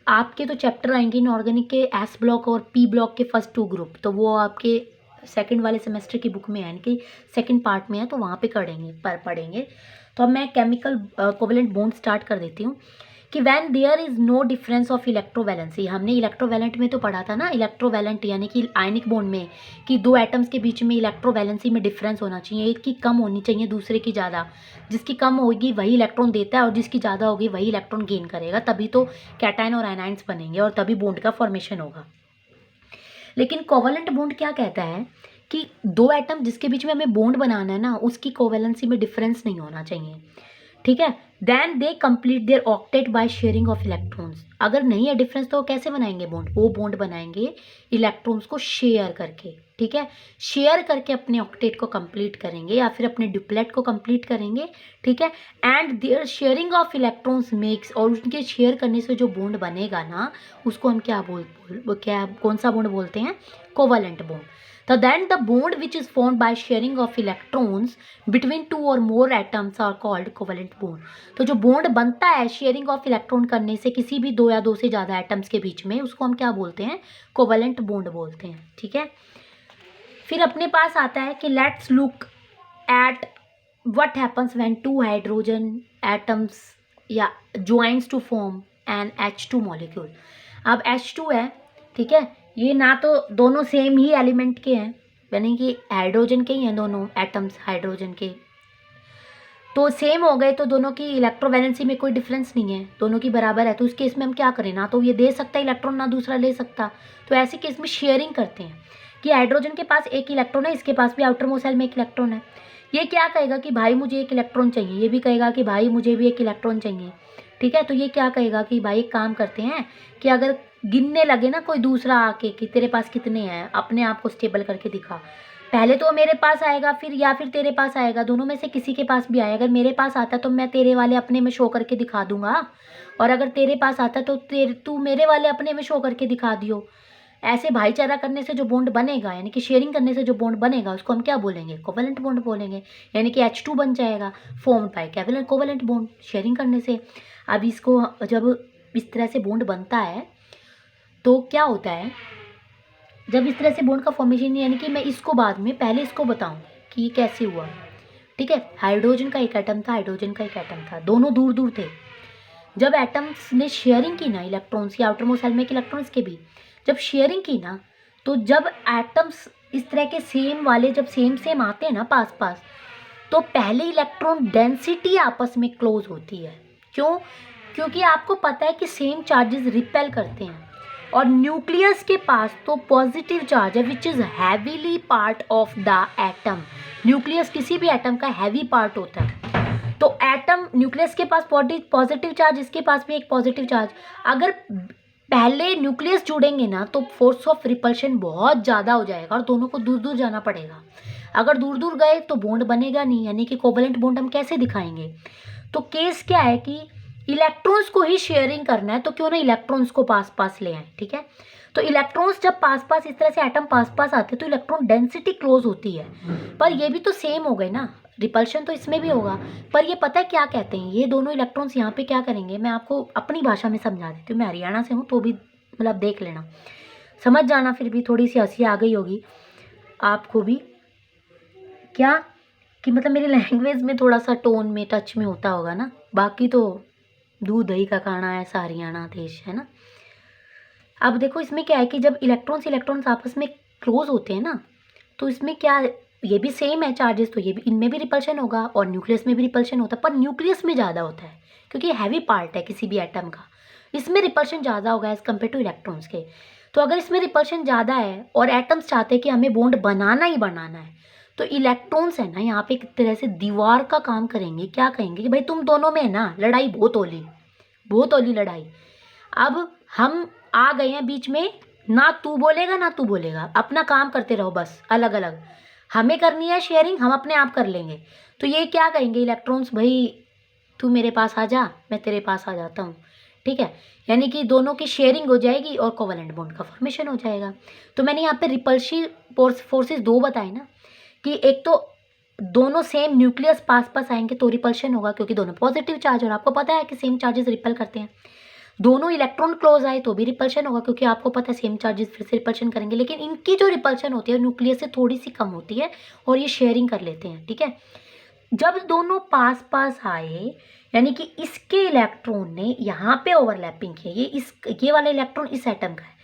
Speaker 1: आपके तो चैप्टर आएंगे इनऑर्गेनिक के एस ब्लॉक और पी ब्लॉक के फर्स्ट 2 ग्रुप, तो वो आपके सेकंड वाले सेमेस्टर की बुक में है, यानी कि सेकंड पार्ट में है, तो वहाँ पे पढ़ेंगे। तो अब मैं केमिकल कोवेलेंट बॉन्ड स्टार्ट कर देती हूँ कि when there is no difference of electrovalency. हमने इलेक्ट्रोवैलेंट में तो पढ़ा था ना, इलेक्ट्रोवैलेंट यानी कि आयनिक बॉन्ड में कि 2 एटम्स के बीच में इलेक्ट्रोवैलेंसी में डिफरेंस होना चाहिए, एक की कम होनी चाहिए दूसरे की ज़्यादा। जिसकी कम होगी वही इलेक्ट्रॉन देता है और जिसकी ज़्यादा होगी वही इलेक्ट्रॉन गेन करेगा, तभी तो कैटायन और एनायंस बनेंगे और तभी बॉन्ड का फॉर्मेशन होगा। लेकिन कोवेलेंट बॉन्ड क्या कहता है कि 2 एटम जिसके बीच में हमें बॉन्ड बनाना है ना उसकी कोवेलेंसी में डिफरेंस नहीं होना चाहिए, ठीक है। Then they complete their octet by sharing of electrons. अगर नहीं है डिफरेंस तो कैसे बनाएंगे बॉन्ड? वो बॉन्ड बनाएंगे इलेक्ट्रॉन्स को शेयर करके, ठीक है, शेयर करके अपने ऑक्टेट को कंप्लीट करेंगे या फिर अपने डुप्लेट को कंप्लीट करेंगे, ठीक है। And their sharing of electrons makes, और उनके शेयर करने से जो बॉन्ड बनेगा ना, उसको हम क्या कौन सा बॉन्ड बोलते हैं? Covalent bond. तो then the bond which is formed by sharing of electrons between two और more atoms are called covalent bond. तो जो बॉन्ड बनता है शेयरिंग ऑफ इलेक्ट्रॉन करने से किसी भी दो या दो से ज़्यादा एटम्स के बीच में, उसको हम क्या बोलते हैं? कोवलेंट बॉन्ड बोलते हैं, ठीक है। फिर अपने पास आता है कि let's look at what happens when two hydrogen atoms या joins to form an H2 molecule. अब H2 है, ठीक है, ये ना तो दोनों सेम ही एलिमेंट के हैं, यानी कि हाइड्रोजन के ही हैं दोनों एटम्स, हाइड्रोजन के तो सेम हो गए, तो दोनों की इलेक्ट्रोवैलेंसी में कोई डिफरेंस नहीं है, दोनों की बराबर है। तो उस केस में हम क्या करें? ना तो ये दे सकता है इलेक्ट्रॉन, ना दूसरा ले सकता। तो ऐसे केस में शेयरिंग करते हैं कि हाइड्रोजन के पास एक इलेक्ट्रॉन है, इसके पास भी आउटर मोस्ट शेल में एक इलेक्ट्रॉन है। ये क्या कहेगा कि भाई मुझे एक इलेक्ट्रॉन चाहिए, ये भी कहेगा कि भाई मुझे भी एक इलेक्ट्रॉन चाहिए, ठीक है। तो ये क्या कहेगा कि भाई एक काम करते हैं कि अगर गिनने लगे ना कोई दूसरा आके कि तेरे पास कितने हैं, अपने आप को स्टेबल करके दिखा। पहले तो मेरे पास आएगा, फिर या फिर तेरे पास आएगा, दोनों में से किसी के पास भी आएगा। अगर मेरे पास आता तो मैं तेरे वाले अपने में शो करके दिखा दूंगा, और अगर तेरे पास आता तो तू मेरे वाले अपने में शो करके दिखा दियो। ऐसे भाईचारा करने से जो बॉन्ड बनेगा, यानी कि शेयरिंग करने से जो बॉन्ड बनेगा, उसको हम क्या बोलेंगे? कोवलेंट बॉन्ड बोलेंगे। यानी कि H2 बन जाएगा formed by covalent bond sharing करने से। अब इसको जब इस तरह से बॉन्ड बनता है तो क्या होता है, जब इस तरह से बॉन्ड का फॉर्मेशन, यानी कि मैं इसको बाद में, पहले इसको बताऊं कि ये कैसे हुआ, ठीक है। हाइड्रोजन का एक एटम था, हाइड्रोजन का एक एटम था, दोनों दूर दूर थे। जब एटम्स ने शेयरिंग की ना इलेक्ट्रॉन्स की, आउटर मोस्ट शेल में इलेक्ट्रॉन्स के भी जब शेयरिंग की ना, तो जब एटम्स इस तरह के सेम वाले जब सेम सेम आते हैं ना पास पास, तो पहले इलेक्ट्रॉन डेंसिटी आपस में क्लोज होती है। क्यों? क्योंकि आपको पता है कि सेम चार्जेस रिपेल करते हैं, और न्यूक्लियस के पास तो पॉजिटिव चार्ज है which is heavily part of the atom. Nucleus किसी भी एटम का हैवी पार्ट होता है। तो एटम न्यूक्लियस के पास पॉजिटिव चार्ज, इसके पास भी एक पॉजिटिव चार्ज। अगर पहले न्यूक्लियस जुड़ेंगे ना तो फोर्स ऑफ रिपल्शन बहुत ज़्यादा हो जाएगा और दोनों को दूर दूर जाना पड़ेगा। अगर दूर दूर गए तो बॉन्ड बनेगा नहीं, यानी कि कोवलेंट बॉन्ड हम कैसे दिखाएंगे? तो केस क्या है कि इलेक्ट्रॉन्स को ही शेयरिंग करना है, तो क्यों ना इलेक्ट्रॉन्स को पास पास ले आए, ठीक है। तो इलेक्ट्रॉन्स जब पास पास इस तरह से एटम पास पास आते हैं तो इलेक्ट्रॉन डेंसिटी क्लोज होती है। पर ये भी तो सेम हो गए ना, रिपल्शन तो इसमें भी होगा। पर ये पता है क्या कहते हैं, ये दोनों इलेक्ट्रॉन्स यहाँ पे क्या करेंगे, मैं आपको अपनी भाषा में समझा देती हूँ। मैं हरियाणा से हूँ तो भी मतलब देख लेना, समझ जाना, फिर भी थोड़ी सी हंसी आ गई होगी आपको भी। क्या कि मतलब मेरी लैंग्वेज में थोड़ा सा टोन में टच में होता होगा ना, बाकी तो दूध दही का खाना है, ऐसा हरियाणा देश है ना। अब देखो इसमें क्या है कि जब इलेक्ट्रॉन्स आपस में क्लोज होते हैं ना, तो इसमें क्या, ये भी सेम है चार्जेस, तो ये भी, इनमें भी रिपल्शन होगा और न्यूक्लियस में भी रिपल्शन होता है, पर न्यूक्लियस में ज़्यादा होता है क्योंकि हैवी पार्ट है किसी भी एटम का, इसमें रिपल्शन ज़्यादा होगा एज़ कम्पेयर टू इलेक्ट्रॉन्स के। तो अगर इसमें रिपल्शन ज़्यादा है और एटम्स चाहते हैं कि हमें बॉन्ड बनाना ही बनाना है, तो इलेक्ट्रॉन्स है ना यहाँ पे एक तरह से दीवार का काम करेंगे। क्या कहेंगे कि भाई तुम दोनों में ना लड़ाई बहुत होली लड़ाई। अब हम आ गए हैं बीच में, ना तू बोलेगा ना तू बोलेगा, अपना काम करते रहो बस अलग अलग, हमें करनी है शेयरिंग, हम अपने आप कर लेंगे। तो ये क्या कहेंगे इलेक्ट्रॉन्स, भाई तू मेरे पास आ जा, मैं तेरे पास आ जाता हूँ, ठीक है। यानी कि दोनों की शेयरिंग हो जाएगी और कोवलेंट बॉन्ड का फॉर्मेशन हो जाएगा। तो मैंने यहाँ पे रिपल्सिव फोर्सेस दो बताए ना, कि एक तो दोनों सेम न्यूक्लियस पास पास आएंगे तो रिपल्शन होगा क्योंकि दोनों पॉजिटिव चार्ज, और आपको पता है कि सेम चार्जेस रिपेल करते हैं। दोनों इलेक्ट्रॉन क्लोज आए तो भी रिपल्शन होगा क्योंकि आपको पता है सेम चार्जेस फिर से रिपल्शन करेंगे, लेकिन इनकी जो रिपल्शन होती है न्यूक्लियस से थोड़ी सी कम होती है और ये शेयरिंग कर लेते हैं, ठीक है। जब दोनों पास पास आए, यानी कि इसके इलेक्ट्रॉन ने यहाँ पे ओवरलैपिंग किया, ये वाला इलेक्ट्रॉन इस एटम का है,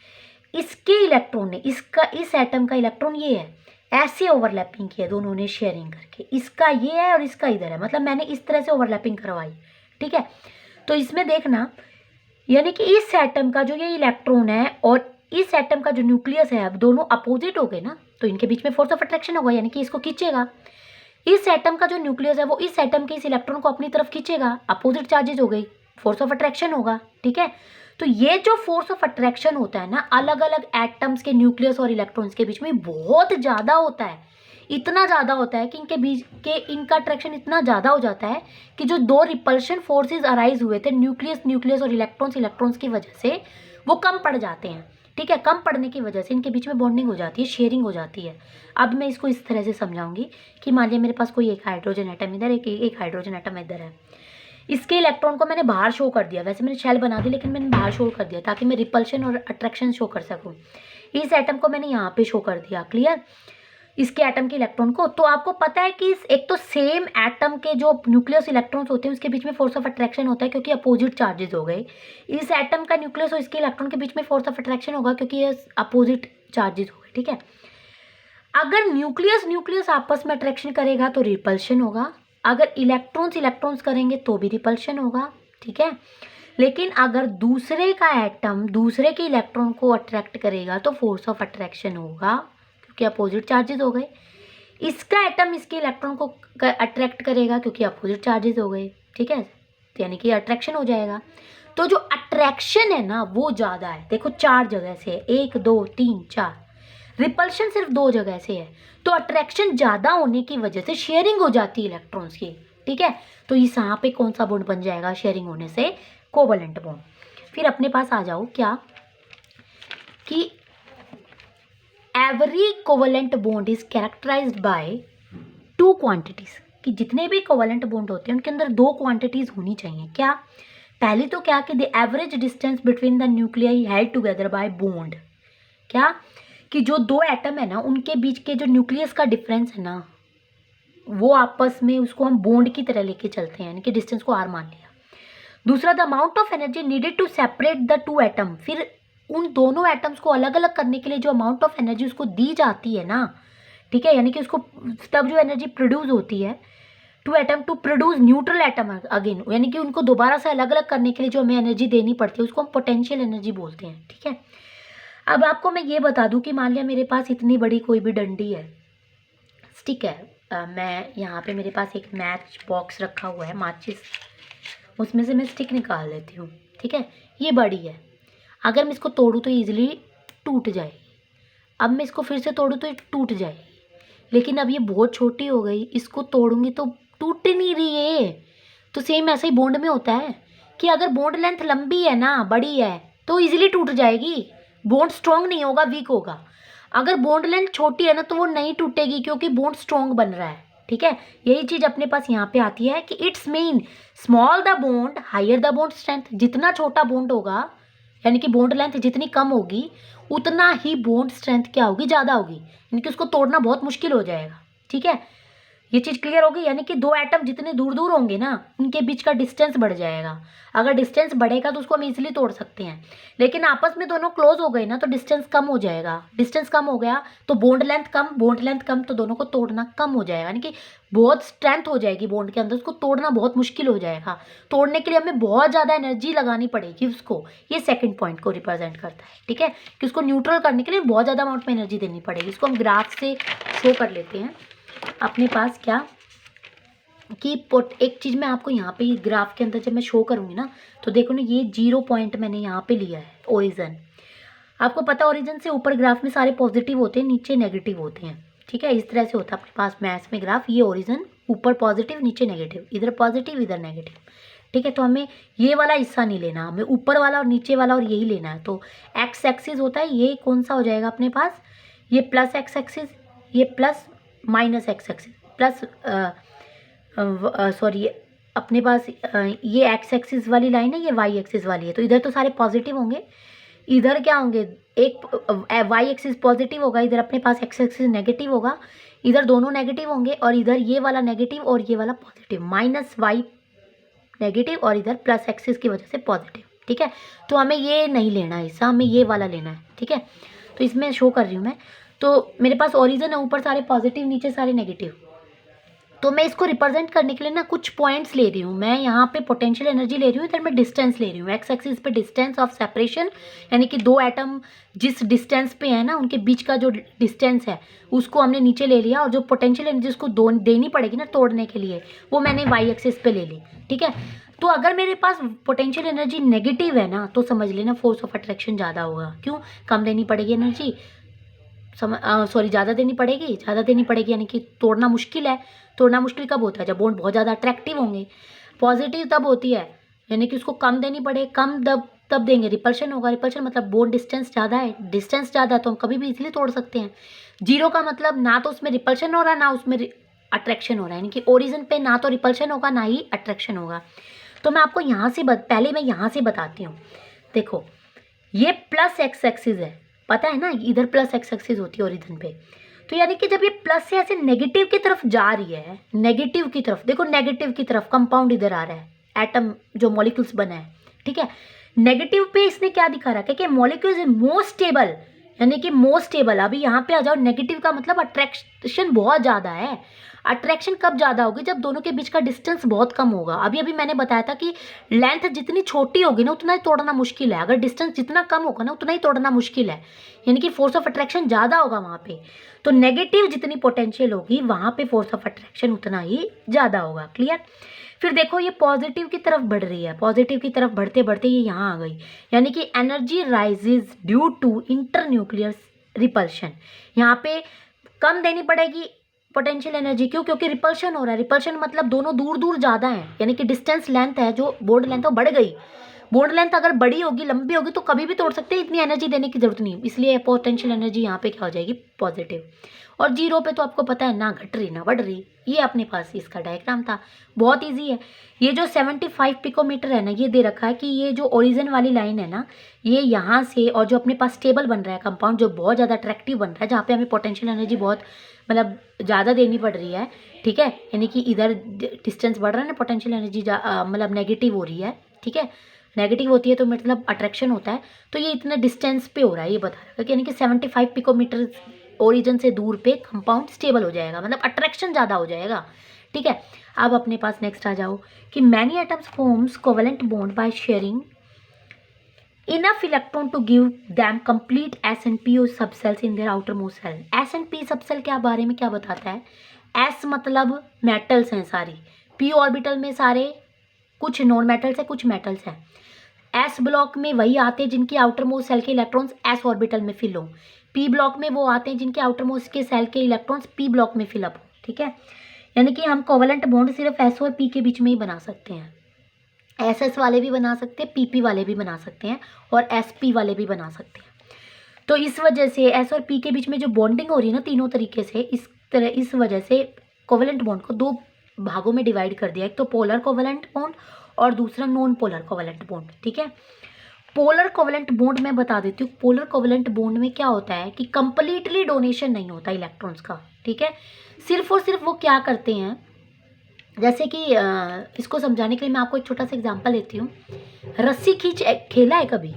Speaker 1: इसके इलेक्ट्रॉन ने इस एटम का इलेक्ट्रॉन ये है, ऐसे ओवरलैपिंग किया दोनों ने शेयरिंग करके, इसका ये है और इसका इधर है, मतलब मैंने इस तरह से ओवरलैपिंग करवाई, ठीक है। तो इसमें देखना, यानी कि इस एटम का जो ये इलेक्ट्रॉन है और इस एटम का जो न्यूक्लियस है, अब दोनों अपोजिट हो गए ना, तो इनके बीच में फोर्स ऑफ अट्रैक्शन होगा, यानी कि इसको खींचेगा। इस एटम का जो न्यूक्लियस है वो इस एटम के इस इलेक्ट्रॉन को अपनी तरफ खींचेगा, अपोजिट चार्जेज हो गई, फोर्स ऑफ अट्रैक्शन होगा, ठीक है। तो ये जो फोर्स ऑफ अट्रैक्शन होता है ना अलग अलग एटम्स के न्यूक्लियस और इलेक्ट्रॉन्स के बीच में बहुत ज़्यादा होता है, इतना ज़्यादा होता है कि इनके बीच के इनका अट्रैक्शन इतना ज़्यादा हो जाता है कि जो दो रिपल्शन फोर्सेस अराइज हुए थे न्यूक्लियस और इलेक्ट्रॉन्स की वजह से वो कम पड़ जाते हैं। ठीक है, कम पड़ने की वजह से इनके बीच में बॉन्डिंग हो जाती है, शेयरिंग हो जाती है। अब मैं इसको इस तरह से समझाऊंगी कि मान लिया मेरे पास कोई एक हाइड्रोजन एटम इधर, एक हाइड्रोजन एटम इधर है। इसके इलेक्ट्रॉन को मैंने बाहर शो कर दिया, वैसे मैंने शेल बना दी लेकिन मैंने बाहर शो कर दिया ताकि मैं रिपल्शन और अट्रैक्शन शो कर सकूँ। इस एटम को मैंने यहाँ पे शो कर दिया, क्लियर, इसके एटम के इलेक्ट्रॉन को। तो आपको पता है कि एक तो सेम एटम के जो न्यूक्लियस इलेक्ट्रॉन्स होते हैं उसके बीच में फोर्स ऑफ अट्रैक्शन होता है क्योंकि अपोजिट चार्जेस हो गए। इस एटम का न्यूक्लियस और इसके इलेक्ट्रॉन के बीच में फोर्स ऑफ अट्रैक्शन होगा क्योंकि ये अपोजिट चार्जेस हो गए। ठीक है, अगर न्यूक्लियस आपस में अट्रैक्शन करेगा तो रिपल्शन होगा, अगर इलेक्ट्रॉन्स करेंगे तो भी रिपल्शन होगा। ठीक है, लेकिन अगर दूसरे का एटम दूसरे के इलेक्ट्रॉन को अट्रैक्ट करेगा तो फोर्स ऑफ अट्रैक्शन होगा क्योंकि अपोजिट चार्जेस हो गए। इसका एटम इसके इलेक्ट्रॉन को अट्रैक्ट करेगा क्योंकि अपोजिट चार्जेस हो गए। ठीक है, तो यानी कि अट्रैक्शन हो जाएगा। तो जो अट्रैक्शन है ना वो ज़्यादा है, देखो 4 जगह से है, 1 2 3 4, रिपल्शन सिर्फ 2 जगह से है। तो अट्रैक्शन ज़्यादा होने की वजह से शेयरिंग हो जाती है इलेक्ट्रॉन्स की। ठीक है, तो इस यहाँ पे कौन सा बॉन्ड बन जाएगा शेयरिंग होने से? Covalent bond. फिर अपने पास आ जाओ क्या कि every covalent bond is characterized by 2 quantities, कि जितने भी कोवलेंट बॉन्ड होते हैं उनके अंदर 2 क्वांटिटीज होनी चाहिए। क्या? पहली तो क्या कि the average distance between the nuclei held together by bond. क्या कि जो 2 एटम है ना उनके बीच के जो न्यूक्लियस का डिफरेंस है ना वो आपस में उसको हम बॉन्ड की तरह लेके चलते हैं, यानी कि डिस्टेंस को आर मान लिया। दूसरा, the amount of energy needed to separate the 2 atom, फिर उन दोनों एटम्स को अलग अलग करने के लिए जो अमाउंट ऑफ एनर्जी उसको दी जाती है ना, ठीक है, यानी कि उसको तब जो एनर्जी प्रोड्यूस होती है to atom to produce neutral atom again, यानी कि उनको दोबारा से अलग अलग करने के लिए जो हमें एनर्जी देनी पड़ती है उसको हम पोटेंशियल एनर्जी बोलते हैं। ठीक है, अब आपको मैं ये बता दूं कि मान लिया मेरे पास इतनी बड़ी कोई भी डंडी है, ठीक है, मैं यहाँ पे मेरे पास एक मैच बॉक्स रखा हुआ है, माचिस, उसमें से मैं स्टिक निकाल लेती हूँ। ठीक है, ये बड़ी है, अगर मैं इसको तोड़ूँ तो ईजिली टूट जाएगी। अब मैं इसको फिर से तोड़ूँ तो ये टूट जाएगी, लेकिन अब ये बहुत छोटी हो गई, इसको तोड़ूंगी तो टूट नहीं रही है। तो सेम ऐसा ही बॉन्ड में होता है कि अगर बॉन्ड लेंथ लंबी है ना, बड़ी है, तो ईजिली टूट जाएगी, बॉन्ड स्ट्रॉन्ग नहीं होगा, वीक होगा। अगर बॉन्ड लेंथ छोटी है ना तो वो नहीं टूटेगी क्योंकि बॉन्ड स्ट्रॉन्ग बन रहा है। ठीक है, यही चीज़ अपने पास यहाँ पे आती है कि its mean small the bond higher the bond strength. जितना छोटा बॉन्ड होगा यानी कि बॉन्ड लेंथ जितनी कम होगी उतना ही बॉन्ड स्ट्रेंथ क्या होगी, ज़्यादा होगी, यानी कि उसको तोड़ना बहुत मुश्किल हो जाएगा। ठीक है, ये चीज़ क्लियर होगी, यानी कि 2 एटम जितने दूर दूर होंगे ना उनके बीच का डिस्टेंस बढ़ जाएगा। अगर डिस्टेंस बढ़ेगा तो उसको हम इजीली तोड़ सकते हैं, लेकिन आपस में दोनों क्लोज हो गए ना तो डिस्टेंस कम हो जाएगा। डिस्टेंस कम हो गया तो बॉन्ड लेंथ कम तो दोनों को तोड़ना कम हो जाएगा, यानी कि बहुत स्ट्रेंथ हो जाएगी बॉन्ड के अंदर, उसको तोड़ना बहुत मुश्किल हो जाएगा। तोड़ने के लिए हमें बहुत ज़्यादा एनर्जी लगानी पड़ेगी उसको। ये सेकेंड पॉइंट को रिप्रेजेंट करता है। ठीक है, कि उसको न्यूट्रल करने के लिए बहुत ज़्यादा अमाउंट में एनर्जी देनी पड़ेगी। इसको हम ग्राफ से शो कर लेते हैं अपने पास क्या कि एक चीज़ मैं आपको यहाँ पे ग्राफ के अंदर जब मैं शो करूँगी ना तो देखो ना, ये 0 पॉइंट मैंने यहाँ पे लिया है ओरिजिन। आपको पता है ओरिजिन से ऊपर ग्राफ में सारे पॉजिटिव होते हैं, नीचे नेगेटिव होते हैं। ठीक है, इस तरह से होता है अपने पास मैथ्स में ग्राफ, ये ओरिजिन, ऊपर पॉजिटिव नीचे नेगेटिव, इधर पॉजिटिव इधर नेगेटिव। ठीक है, तो हमें ये वाला हिस्सा नहीं लेना, हमें ऊपर वाला और नीचे वाला और यही लेना है। तो एक्स एक्सिस होता है, ये कौन सा हो जाएगा अपने पास, ये प्लस एक्स एक्सिस, ये plus minus x axis, plus sorry अपने पास ये एक्स एक्सिस वाली लाइन है, ये वाई एक्सिस वाली है, तो इधर तो सारे पॉजिटिव होंगे, इधर क्या होंगे, एक वाई एक्सिस पॉजिटिव होगा, इधर अपने पास एक्स एक्सिस नेगेटिव होगा, इधर दोनों नेगेटिव होंगे और इधर ये वाला नेगेटिव और ये वाला पॉजिटिव, माइनस वाई नेगेटिव और इधर प्लस एक्सिस की वजह से पॉजिटिव। ठीक है, तो हमें ये नहीं लेना है हिस्सा, हमें ये वाला लेना है। ठीक है, तो इसमें शो कर रही हूँ मैं, तो मेरे पास ओरिजिन है, ऊपर सारे पॉजिटिव नीचे सारे नेगेटिव। तो मैं इसको रिप्रेजेंट करने के लिए ना कुछ पॉइंट्स ले रही हूँ। मैं यहाँ पे पोटेंशियल एनर्जी ले रही हूँ, इधर मैं डिस्टेंस ले रही हूँ। एक्स एक्सिस पे डिस्टेंस ऑफ सेपरेशन, यानी कि 2 एटम जिस डिस्टेंस पे है ना उनके बीच का जो डिस्टेंस है उसको हमने नीचे ले लिया, और जो पोटेंशियल एनर्जी उसको देनी पड़ेगी ना तोड़ने के लिए वो मैंने वाई एक्सिस पे ले ली। ठीक है, तो अगर मेरे पास पोटेंशियल एनर्जी नेगेटिव है ना, तो समझ लेना फोर्स ऑफ अट्रैक्शन ज़्यादा होगा। क्यों? कम देनी पड़ेगी एनर्जी, ज़्यादा देनी पड़ेगी यानी कि तोड़ना मुश्किल है। तोड़ना मुश्किल कब होता है? जब बॉन्ड बहुत ज़्यादा अट्रैक्टिव होंगे। पॉजिटिव तब होती है यानी कि उसको कम देनी पड़े, कम तब देंगे, रिपल्शन होगा। रिपल्शन मतलब बॉन्ड डिस्टेंस ज़्यादा है, डिस्टेंस ज़्यादा है तो हम कभी भी इजीली तोड़ सकते हैं। जीरो का मतलब ना तो उसमें रिपल्शन हो रहा है ना उसमें अट्रैक्शन हो रहा है, यानी कि ओरिजिन पे ना तो रिपल्शन होगा ना ही अट्रैक्शन होगा। तो मैं आपको यहाँ से पहले मैं यहाँ से बताती हूँ। देखो, ये प्लस एक्स एक्सिस है, पता है ना, इधर प्लस एक्स एक्सिस होती है ओरिजिन पे। तो यानी कि जब ये प्लस से ऐसे नेगेटिव की तरफ जा रही है, नेगेटिव की तरफ, देखो नेगेटिव की तरफ कंपाउंड इधर आ रहा है, एटम जो मॉलिक्यूल्स बना है, ठीक है। नेगेटिव पे इसने क्या दिखा रखा है कि मॉलिक्यूल्स इज मोस्ट स्टेबल, यानी कि मोस्ट स्टेबल। अभी यहाँ पे आ जाओ, नेगेटिव का मतलब अट्रैक्शन बहुत ज़्यादा है। अट्रैक्शन कब ज़्यादा होगी? जब दोनों के बीच का डिस्टेंस बहुत कम होगा। अभी अभी मैंने बताया था कि लेंथ जितनी छोटी होगी ना उतना ही तोड़ना मुश्किल है, अगर डिस्टेंस जितना कम होगा ना उतना ही तोड़ना मुश्किल है, यानी कि फोर्स ऑफ अट्रैक्शन ज़्यादा होगा वहाँ पे। तो नेगेटिव जितनी पोटेंशियल होगी वहाँ पे फोर्स ऑफ अट्रैक्शन उतना ही ज़्यादा होगा। क्लियर? फिर देखो ये पॉजिटिव की तरफ बढ़ रही है, पॉजिटिव की तरफ बढ़ते बढ़ते ये यहाँ आ गई, यानी कि energy rises due to inter nuclear repulsion. यहाँ पे कम देनी पड़ेगी पोटेंशियल एनर्जी। क्यों? क्योंकि रिपल्शन हो रहा है। रिपल्शन मतलब दोनों दूर दूर ज़्यादा हैं, यानी कि डिस्टेंस लेंथ है जो बॉन्ड लेंथ है वो बढ़ गई। बॉन्ड लेंथ अगर बड़ी होगी, लंबी होगी तो कभी भी तोड़ सकते हैं, इतनी एनर्जी देने की जरूरत नहीं, इसलिए पोटेंशियल एनर्जी यहाँ पे क्या हो जाएगी? पॉजिटिव। और जीरो पे तो आपको पता है ना घट रही ना बढ़ रही। ये अपने पास इसका डायग्राम था, बहुत ईजी है। ये जो 75 पिकोमीटर है ना, ये दे रखा है कि ये जो ओरिजिन वाली लाइन है ना, ये यहाँ से, और जो अपने पास स्टेबल बन रहा है कंपाउंड, जो बहुत ज़्यादा अट्रैक्टिव बन रहा है, जहाँ पे हमें पोटेंशियल एनर्जी बहुत मतलब ज़्यादा देनी पड़ रही है, ठीक है, यानी कि इधर डिस्टेंस बढ़ रहा है ना, पोटेंशियल एनर्जी मतलब नेगेटिव हो रही है, ठीक है। नेगेटिव होती है तो मतलब अट्रैक्शन होता है, तो ये इतने डिस्टेंस पे हो रहा है, ये बता रहा है, यानी कि 75 पिकोमीटर ओरिजिन से दूर पे कंपाउंड स्टेबल हो जाएगा, मतलब अट्रैक्शन ज़्यादा हो जाएगा, ठीक है। अब अपने पास नेक्स्ट आ जाओ कि many atoms forms covalent bond by sharing enough electron to give them complete S and P subcells in their outermost cell। S and P subshell क्या बारे में क्या बताता है? S मतलब मेटल्स हैं सारी, P ऑर्बिटल में सारे कुछ नॉन मेटल्स है कुछ मेटल्स हैं। S ब्लॉक में वही आते हैं जिनकी आउटर मोस्ट सेल के इलेक्ट्रॉन्स S ऑर्बिटल में फिल हो। P ब्लॉक में वो आते हैं जिनके आउटर मोस्ट के सेल के इलेक्ट्रॉन्स P ब्लॉक में फिल अप हो, ठीक है। यानी कि हम कोवेलेंट बॉन्ड सिर्फ S और P के बीच में ही बना सकते हैं। SS वाले भी बना सकते हैं, PP वाले भी बना सकते हैं, और SP वाले भी बना सकते हैं। तो इस वजह से S और P के बीच में जो बॉन्डिंग हो रही है ना तीनों तरीके से, इस वजह से कोवेलेंट बॉन्ड को दो भागों में डिवाइड कर दिया, एक तो पोलर कोवेलेंट बॉन्ड और दूसरा नॉन पोलर कोवेलेंट बॉन्ड, ठीक है। पोलर कोवेलेंट बॉन्ड मैं बता देती हूँ। पोलर कोवेलेंट बॉन्ड में क्या होता है कि कंप्लीटली डोनेशन नहीं होता इलेक्ट्रॉन्स का, ठीक है। सिर्फ और सिर्फ वो क्या करते हैं, जैसे कि इसको समझाने के लिए मैं आपको एक छोटा सा एग्जांपल देती हूँ। रस्सी खींच खेला है कभी?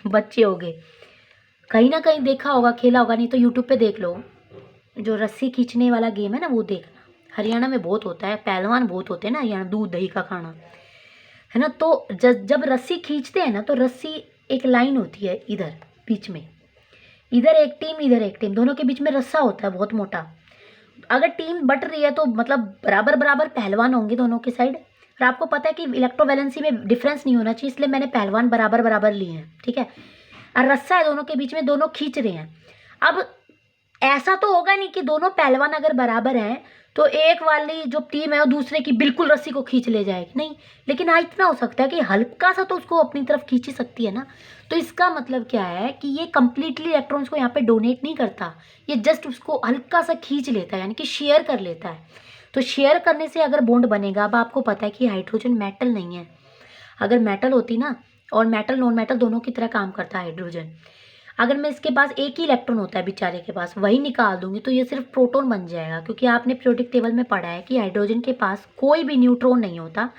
Speaker 1: बच्चे हो गए, कहीं ना कहीं देखा होगा, खेला होगा, नहीं तो यूट्यूब पे देख लो। जो रस्सी खींचने वाला गेम है ना वो देखना, हरियाणा में बहुत होता है, पहलवान बहुत होते हैं ना हरियाणा, दूध दही का खाना है ना। तो जब रस्सी खींचते हैं ना तो रस्सी एक लाइन होती है इधर बीच में, इधर एक टीम इधर एक टीम, दोनों के बीच में रस्सा होता है बहुत मोटा। अगर टीम बट रही है तो मतलब बराबर बराबर पहलवान होंगे दोनों के साइड। और आपको पता है कि इलेक्ट्रोवैलेंसी में डिफरेंस नहीं होना चाहिए, इसलिए मैंने पहलवान बराबर बराबर लिए हैं, ठीक है। और रस्सा है दोनों के बीच में, दोनों खींच रहे हैं। अब ऐसा तो होगा नहीं कि दोनों पहलवान अगर बराबर हैं तो एक वाली जो टीम है वो दूसरे की बिल्कुल रस्सी को खींच ले जाएगी, नहीं। लेकिन हाँ इतना हो सकता है कि हल्का सा तो उसको अपनी तरफ खींच ही सकती है ना। तो इसका मतलब क्या है कि ये कंप्लीटली इलेक्ट्रॉन्स को यहाँ पे डोनेट नहीं करता, ये जस्ट उसको हल्का सा खींच लेता है, यानी कि शेयर कर लेता है। तो शेयर करने से अगर बॉन्ड बनेगा, अब आपको पता है कि हाइड्रोजन मेटल नहीं है। अगर मेटल होती ना, और मेटल नॉन मेटल दोनों की तरह काम करता है हाइड्रोजन, अगर मैं इसके पास एक ही इलेक्ट्रॉन होता है बेचारे के पास, वही निकाल दूंगी तो ये सिर्फ प्रोटॉन बन जाएगा। क्योंकि आपने पीरियोडिक टेबल में पढ़ा है कि हाइड्रोजन के पास कोई भी न्यूट्रॉन नहीं होता,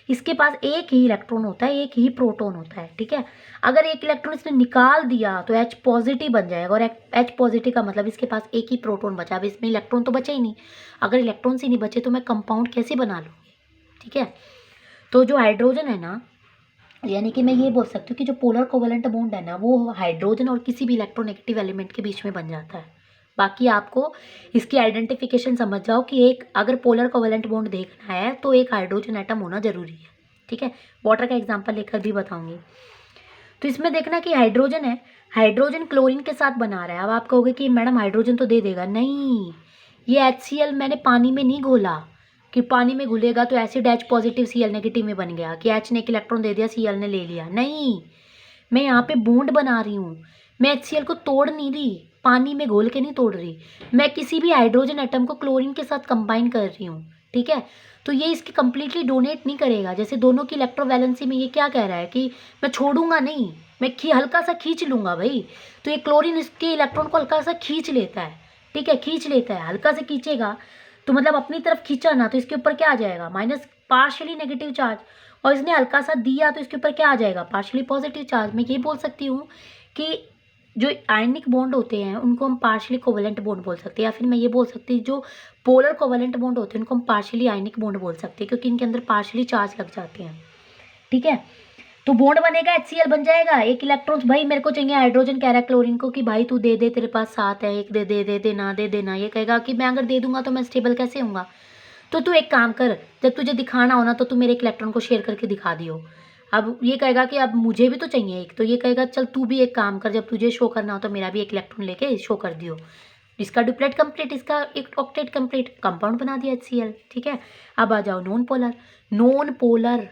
Speaker 1: इसके पास एक ही इलेक्ट्रॉन होता है, एक ही प्रोटॉन होता है, ठीक है। अगर एक इलेक्ट्रॉन इसने निकाल दिया तो H पॉजिटिव बन जाएगा, और H पॉजिटिव का मतलब इसके पास एक ही प्रोटॉन बचा। अब इसमें इलेक्ट्रॉन तो बचे ही नहीं, अगर इलेक्ट्रॉन से नहीं बचे तो मैं कंपाउंड कैसे बना लूँगी, ठीक है। तो जो हाइड्रोजन है ना, यानी कि मैं ये बोल सकती हूँ कि जो पोलर कोवेलेंट बॉन्ड है ना वो हाइड्रोजन और किसी भी इलेक्ट्रोनेगेटिव एलिमेंट के बीच में बन जाता है। बाकी आपको इसकी आइडेंटिफिकेशन समझ जाओ कि एक अगर पोलर कोवेलेंट बॉन्ड देखना है तो एक हाइड्रोजन एटम होना जरूरी है, ठीक है, वाटर का एग्जाम्पल लेकर भी बताऊंगी। तो इसमें देखना कि हाइड्रोजन है, हाइड्रोजन क्लोरीन के साथ बना रहा है। अब आप कहोगे कि मैडम हाइड्रोजन तो दे देगा, नहीं, ये HCl मैंने पानी में नहीं घोला कि पानी में घुलेगा तो acid H positive Cl negative में बन गया कि H ने एक इलेक्ट्रॉन दे दिया, Cl ने ले लिया, नहीं, मैं यहाँ पे बॉन्ड बना रही हूँ। मैं HCl को तोड़ नहीं रही, पानी में घोल के नहीं तोड़ रही, मैं किसी भी हाइड्रोजन एटम को क्लोरीन के साथ कंबाइन कर रही हूँ, ठीक है। तो ये इसकी कंप्लीटली डोनेट नहीं करेगा। जैसे दोनों की इलेक्ट्रोवैलेंसी में ये क्या कह रहा है कि मैं छोड़ूंगा नहीं, मैं हल्का सा खींच लूंगा भाई। तो ये क्लोरीन इसके इलेक्ट्रॉन को हल्का सा खींच लेता है, ठीक है, खींच लेता है, हल्का से खींचेगा तो मतलब अपनी तरफ खींचा ना, तो इसके ऊपर क्या आ जाएगा, माइनस पार्शियली नेगेटिव चार्ज। और इसने हल्का सा दिया तो इसके ऊपर क्या आ जाएगा, पार्शियली पॉजिटिव चार्ज। मैं ये बोल सकती हूँ कि जो आयनिक बॉन्ड होते हैं उनको हम पार्शियली कोवेलेंट बॉन्ड बोल सकते हैं, या फिर मैं ये बोल सकती हूँ जो पोलर कोवेलेंट बॉन्ड होते हैं उनको हम पार्शियली आयनिक बॉन्ड बोल सकते हैं, क्योंकि इनके अंदर पार्शियली चार्ज लग जाते हैं, ठीक है। तो बॉन्ड बनेगा, HCl बन जाएगा, एक इलेक्ट्रॉन्स, भाई मेरे को चाहिए हाइड्रोजन, कह रहा है क्लोरीन को कि भाई तू दे दे, तेरे पास 7 है, एक दे दे, दे देना, दे देना। ये कहेगा कि मैं अगर दे दूंगा तो मैं स्टेबल कैसे होऊंगा। तो तू एक काम कर, जब तुझे दिखाना हो ना तो तू मेरे एक इलेक्ट्रॉन को शेयर करके दिखा दियो। अब ये कहेगा कि अब मुझे भी तो चाहिए एक, तो ये कहेगा चल तू भी एक काम कर, जब तुझे शो करना हो तो मेरा भी एक इलेक्ट्रॉन लेके शो कर दियो। इसका डुप्लेट कंप्लीट, इसका एक ऑक्टेट कंप्लीट, कंपाउंड बना दिया HCl, ठीक है। अब आ जाओ non polar. Non polar,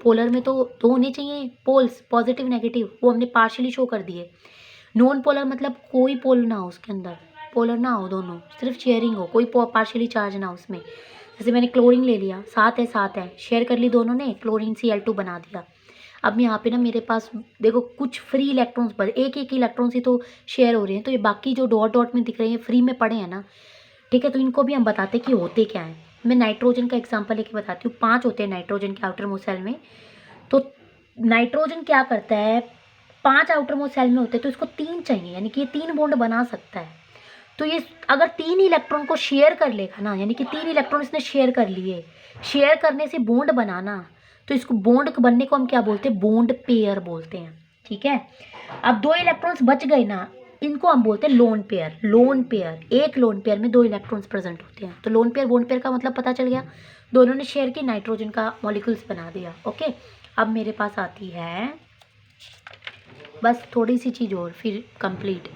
Speaker 1: polar में तो दो होने चाहिए पोल्स, पॉजिटिव नेगेटिव, वो हमने पार्शियली शो कर दिए। नॉन पोलर मतलब कोई पोल ना हो उसके अंदर, पोलर ना हो, दोनों सिर्फ शेयरिंग हो, कोई पार्शियली चार्ज ना हो उसमें। जैसे मैंने क्लोरीन ले लिया, 7 है, शेयर कर ली दोनों ने, क्लोरीन Cl2 बना दिया। अब यहाँ पे ना मेरे पास देखो कुछ फ्री इलेक्ट्रॉन्स पर एक एक इलेक्ट्रॉन्स ही तो शेयर हो रहे हैं, तो ये बाकी जो डॉट डॉट में दिख रहे हैं फ्री में पड़े हैं ना, ठीक है। तो इनको भी हम बताते कि होते क्या हैं। मैं नाइट्रोजन का एग्जांपल लेके बताती हूँ। 5 होते हैं नाइट्रोजन के आउटर मोस्ट सेल में। तो नाइट्रोजन क्या करता है, 5 आउटर मोस्ट सेल में होते हैं तो इसको 3 चाहिए, यानी कि ये 3 बॉन्ड बना सकता है। तो ये अगर 3 इलेक्ट्रॉन को शेयर कर लेगा ना, यानी कि 3 इलेक्ट्रॉन इसने शेयर कर लिए, शेयर करने से बॉन्ड बनाना, तो इसको बॉन्ड बनने को हम क्या बोलते हैं, बॉन्ड पेयर बोलते हैं, ठीक है। अब 2 इलेक्ट्रॉन्स बच गए ना, इनको हम बोलते हैं लोन पेयर। लोन पेयर, एक लोन पेयर में 2 इलेक्ट्रॉन्स प्रेजेंट होते हैं। तो लोन पेयर बॉन्ड पेयर का मतलब पता चल गया, दोनों ने शेयर की, नाइट्रोजन का मॉलिक्यूल्स बना दिया, ओके। अब मेरे पास आती है बस थोड़ी सी चीज़ और, फिर complete.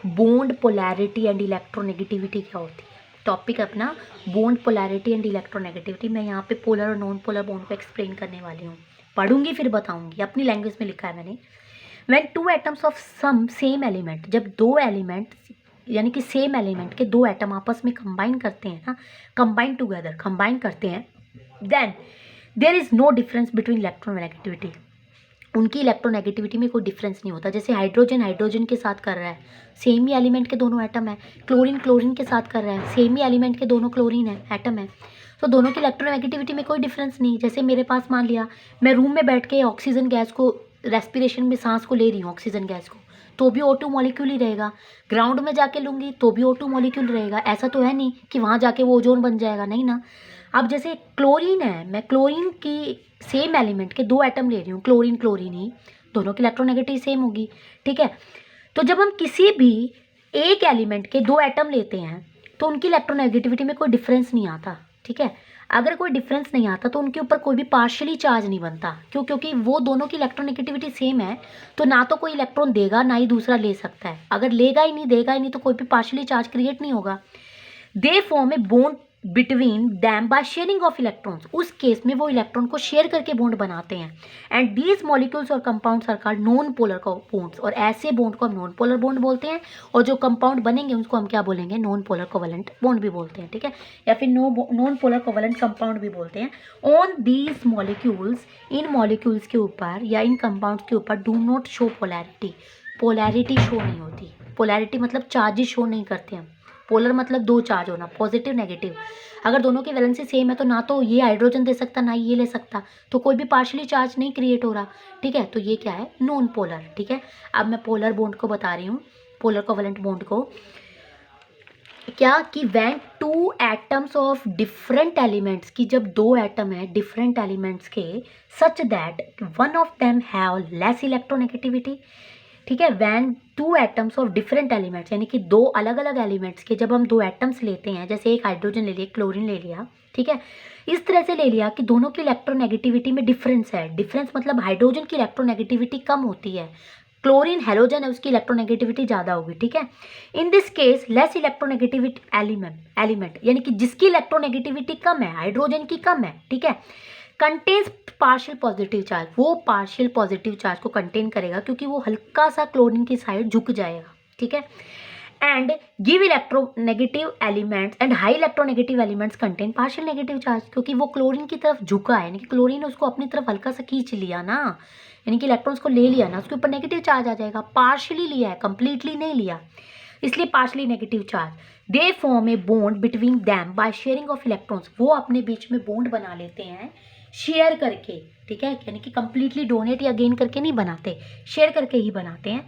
Speaker 1: Bond polarity and electronegativity क्या होती है, टॉपिक अपना बॉन्ड पोलैरिटी एंड इलेक्ट्रोनेगेटिविटी। मैं यहाँ पे पोलर और नॉन पोलर बॉन्ड को एक्सप्लेन करने वाली हूँ, पढ़ूंगी फिर बताऊंगी, अपनी लैंग्वेज में लिखा है मैंने। When 2 atoms of some same element, जब 2 एलिमेंट यानी कि सेम एलिमेंट के 2 एटम आपस में कंबाइन करते हैं ना, कंबाइन टुगेदर, कंबाइन करते हैं, then there is no difference between electronegativity. उनकी इलेक्ट्रोनेगेटिविटी में कोई डिफरेंस नहीं होता। जैसे हाइड्रोजन हाइड्रोजन के साथ कर रहा है, सेम ही एलिमेंट के दोनों एटम है, क्लोरीन क्लोरीन के साथ कर रहा है, सेम ही एलिमेंट के दोनों क्लोरीन है, एटम है, तो दोनों की इलेक्ट्रोनेगेटिविटी में कोई डिफरेंस नहीं। जैसे मेरे पास मान लिया मैं रूम में बैठ के ऑक्सीजन गैस को, रेस्पिरेशन में सांस को ले रही हूँ ऑक्सीजन गैस को, तो भी O2 मॉलिक्यूल ही रहेगा। ग्राउंड में जाके लूँगी तो भी O2 मॉलिक्यूल रहेगा। ऐसा तो है नहीं कि वहाँ जाके वो ओजोन बन जाएगा, नहीं ना। अब जैसे क्लोरीन है, मैं क्लोरीन की सेम एलिमेंट के 2 एटम ले रही हूँ, क्लोरीन क्लोरीन ही, दोनों की इलेक्ट्रोनेगेटिव सेम होगी, ठीक है। तो जब हम किसी भी एक एलिमेंट के 2 एटम लेते हैं तो उनकी इलेक्ट्रोनेगेटिविटी में कोई डिफरेंस नहीं आता, ठीक है। अगर कोई डिफरेंस नहीं आता तो उनके ऊपर कोई भी पार्शियली चार्ज नहीं बनता, क्यों, क्योंकि वो दोनों की इलेक्ट्रोनेगेटिविटी सेम है, तो ना तो कोई इलेक्ट्रॉन देगा ना ही दूसरा ले सकता है। अगर लेगा ही नहीं, देगा ही नहीं, तो कोई भी पार्शियली चार्ज क्रिएट नहीं होगा। They form a bond between them by sharing of electrons, उस केस में वो इलेक्ट्रॉन को शेयर करके बॉन्ड बनाते हैं। एंड दीज मॉलिक्यूल्स और compounds are called non polar bonds, और ऐसे बॉन्ड को हम नॉन पोलर बॉन्ड बोलते हैं, और जो कंपाउंड बनेंगे उसको हम क्या बोलेंगे, नॉन पोलर कोवेलेंट बॉन्ड भी बोलते हैं, ठीक है, या फिर नॉन पोलर कोवेलेंट कंपाउंड भी बोलते हैं। On these molecules, in molecules के ऊपर या इन कंपाउंड्स के ऊपर do not show polarity, polarity show नहीं होती। पोलैरिटी मतलब चार्जेस शो नहीं करते हम। पोलर मतलब 2 चार्ज होना, पॉजिटिव नेगेटिव। अगर दोनों की वैलेंसी सेम है तो ना तो ये हाइड्रोजन दे सकता ना ये ले सकता, तो कोई भी पार्शियली चार्ज नहीं क्रिएट हो रहा, ठीक है। तो ये क्या है, नॉन पोलर, ठीक है। अब मैं पोलर बॉन्ड को बता रही हूँ, पोलर कोवेलेंट बॉन्ड को, क्या कि when 2 atoms of different elements की, जब 2 एटम है डिफरेंट एलिमेंट्स के, such that one of them have less electronegativity, ठीक है। When 2 atoms of different elements, यानी कि 2 अलग अलग एलिमेंट्स के जब हम 2 एटम्स लेते हैं, जैसे एक हाइड्रोजन ले लिया, क्लोरीन ले लिया, ठीक है। इस तरह से ले लिया कि दोनों की इलेक्ट्रोनेगेटिविटी में डिफरेंस है। डिफरेंस मतलब हाइड्रोजन की इलेक्ट्रोनेगेटिविटी कम होती है, क्लोरीन हैलोजन है उसकी इलेक्ट्रोनेगेटिविटी ज़्यादा होगी, ठीक है। In this case less electronegativity element यानी कि जिसकी इलेक्ट्रोनेगेटिविटी कम है, हाइड्रोजन की कम है, ठीक है, कंटेन्स पार्शियल पॉजिटिव चार्ज, वो पार्शियल पॉजिटिव चार्ज को कंटेन करेगा क्योंकि वो हल्का सा क्लोरीन की साइड झुक जाएगा, ठीक है। And give electronegative elements and high electronegative elements contain partial negative charge, क्योंकि वो क्लोरीन की तरफ झुका है, यानी कि क्लोरीन उसको अपनी तरफ हल्का सा खींच लिया ना, यानी कि इलेक्ट्रॉन्स को ले लिया ना, उसके ऊपर नेगेटिव चार्ज आ जाएगा। पार्शियली लिया है, कंप्लीटली नहीं लिया, इसलिए partially negative charge. They form a bond between them by sharing of electrons, वो अपने बीच में बॉन्ड बना लेते हैं शेयर करके, ठीक है, यानी कि कंप्लीटली डोनेट या गेन करके नहीं बनाते, शेयर करके ही बनाते हैं।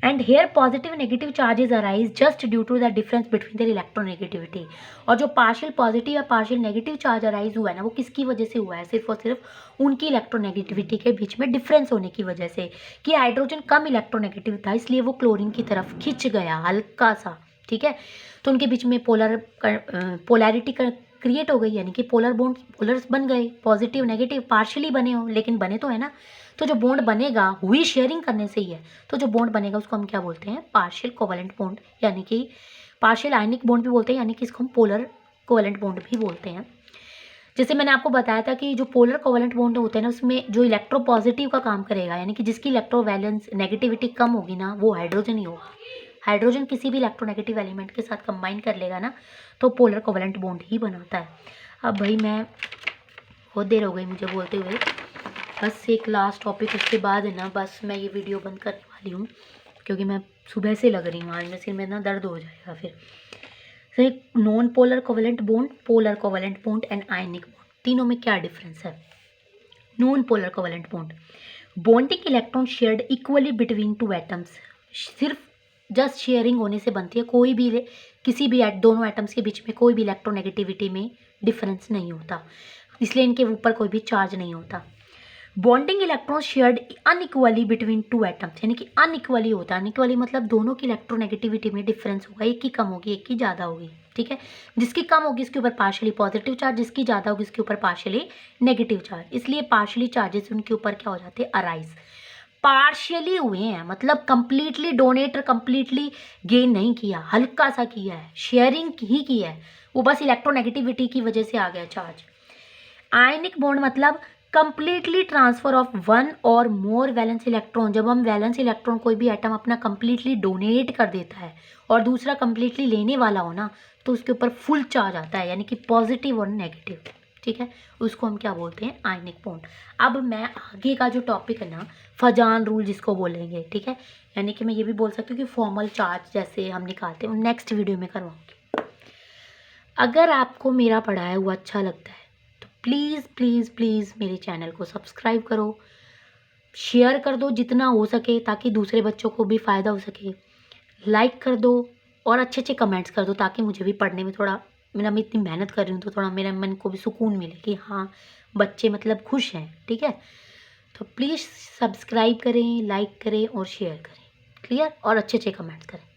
Speaker 1: And here positive negative charges arise just due to the difference between their electronegativity. और जो पार्शियल पॉजिटिव या पार्शियल नेगेटिव चार्ज अराइज हुआ है ना, वो किसकी वजह से हुआ है, सिर्फ और सिर्फ उनकी इलेक्ट्रोनेगेटिविटी के बीच में डिफरेंस होने की वजह से, कि हाइड्रोजन कम इलेक्ट्रोनेगेटिव था इसलिए वो क्लोरीन की तरफ खिंच गया हल्का सा, ठीक है। तो उनके बीच में पोलैरिटी क्रिएट हो गई, यानी कि पोलर्स बन गए, पॉजिटिव नेगेटिव पार्शियली बने हो लेकिन बने तो है ना। तो जो बॉन्ड बनेगा हुई शेयरिंग करने से ही है, तो जो बॉन्ड बनेगा उसको हम क्या बोलते हैं, पार्शियल कोवेलेंट बॉन्ड, यानी कि पार्शियल आयनिक बॉन्ड भी बोलते हैं, यानी कि इसको हम पोलर कोवेलेंट बॉन्ड भी बोलते हैं। जैसे मैंने आपको बताया था कि जो पोलर कोवेलेंट बॉन्ड होते हैं ना, उसमें जो इलेक्ट्रो पॉजिटिव का काम करेगा, यानी कि जिसकी इलेक्ट्रो वैलेंस नेगेटिविटी कम होगी ना, वो हाइड्रोजन ही होगा। हाइड्रोजन किसी भी इलेक्ट्रोनेगेटिव एलिमेंट के साथ कंबाइन कर लेगा ना, तो पोलर कोवेलेंट बॉन्ड ही बनाता है। अब भाई मैं बहुत देर हो गई मुझे बोलते हुए, बस एक लास्ट टॉपिक, उसके बाद है ना बस मैं ये वीडियो बंद करने वाली हूँ, क्योंकि मैं सुबह से लग रही हूँ, आज में सिर में ना दर्द हो जाएगा फिर। तो non polar covalent bond, polar covalent bond and ionic bond, तीनों में क्या डिफरेंस है। Non polar covalent bond, bonding electron shared equally between two atoms, सिर्फ जस्ट शेयरिंग होने से बनती है, कोई भी किसी भी दोनों एटम्स के बीच में कोई भी इलेक्ट्रोनेगेटिविटी में डिफरेंस नहीं होता, इसलिए इनके ऊपर कोई भी चार्ज नहीं होता। Bonding electron shared unequally between two atoms, यानी कि अनइक्वली होता है, अनइक्वली मतलब दोनों की इलेक्ट्रोनेगेटिविटी में डिफरेंस होगा, एक की कम होगी एक की ज़्यादा होगी, ठीक है। जिसकी कम होगी इसके ऊपर पार्शियली पॉजिटिव चार्ज, जिसकी ज़्यादा होगी इसके ऊपर पार्शियली नेगेटिव चार्ज, इसलिए पार्शियली चार्जेस उनके ऊपर क्या हो जाते हैं, अराइज। पार्शियली हुए हैं मतलब कंप्लीटली डोनेट कंप्लीटली गेन नहीं किया, हल्का सा किया है, शेयरिंग ही किया है, वो बस इलेक्ट्रोनेगेटिविटी की वजह से आ गया चार्ज। आयनिक बॉन्ड मतलब कंप्लीटली ट्रांसफर ऑफ वन और मोर वैलेंस इलेक्ट्रॉन, जब हम वैलेंस इलेक्ट्रॉन कोई भी एटम अपना कंप्लीटली डोनेट कर देता है और दूसरा कंप्लीटली लेने वाला हो ना, तो उसके ऊपर फुल चार्ज आता है, यानी कि पॉजिटिव और नेगेटिव, ठीक है, उसको हम क्या बोलते हैं, आयनिक बॉन्ड। अब मैं आगे का जो टॉपिक है ना, फजान रूल जिसको बोलेंगे, ठीक है, यानी कि मैं ये भी बोल सकती हूँ कि फॉर्मल चार्ज जैसे हम निकालते हैं, नेक्स्ट वीडियो में करवाऊँगी। अगर आपको मेरा पढ़ाया हुआ अच्छा लगता है तो प्लीज़ प्लीज़ प्लीज़ मेरे चैनल को सब्सक्राइब करो, शेयर कर दो जितना हो सके ताकि दूसरे बच्चों को भी फ़ायदा हो सके, लाइक कर दो और अच्छे अच्छे कमेंट्स कर दो, ताकि मुझे भी पढ़ने में थोड़ा, मैं इतनी मेहनत कर रही हूँ तो थोड़ा मेरे मन को भी सुकून मिले कि हाँ बच्चे मतलब खुश हैं, ठीक है। तो प्लीज़ सब्सक्राइब करें, लाइक करें और शेयर करें, क्लियर, और अच्छे अच्छे कमेंट्स करें।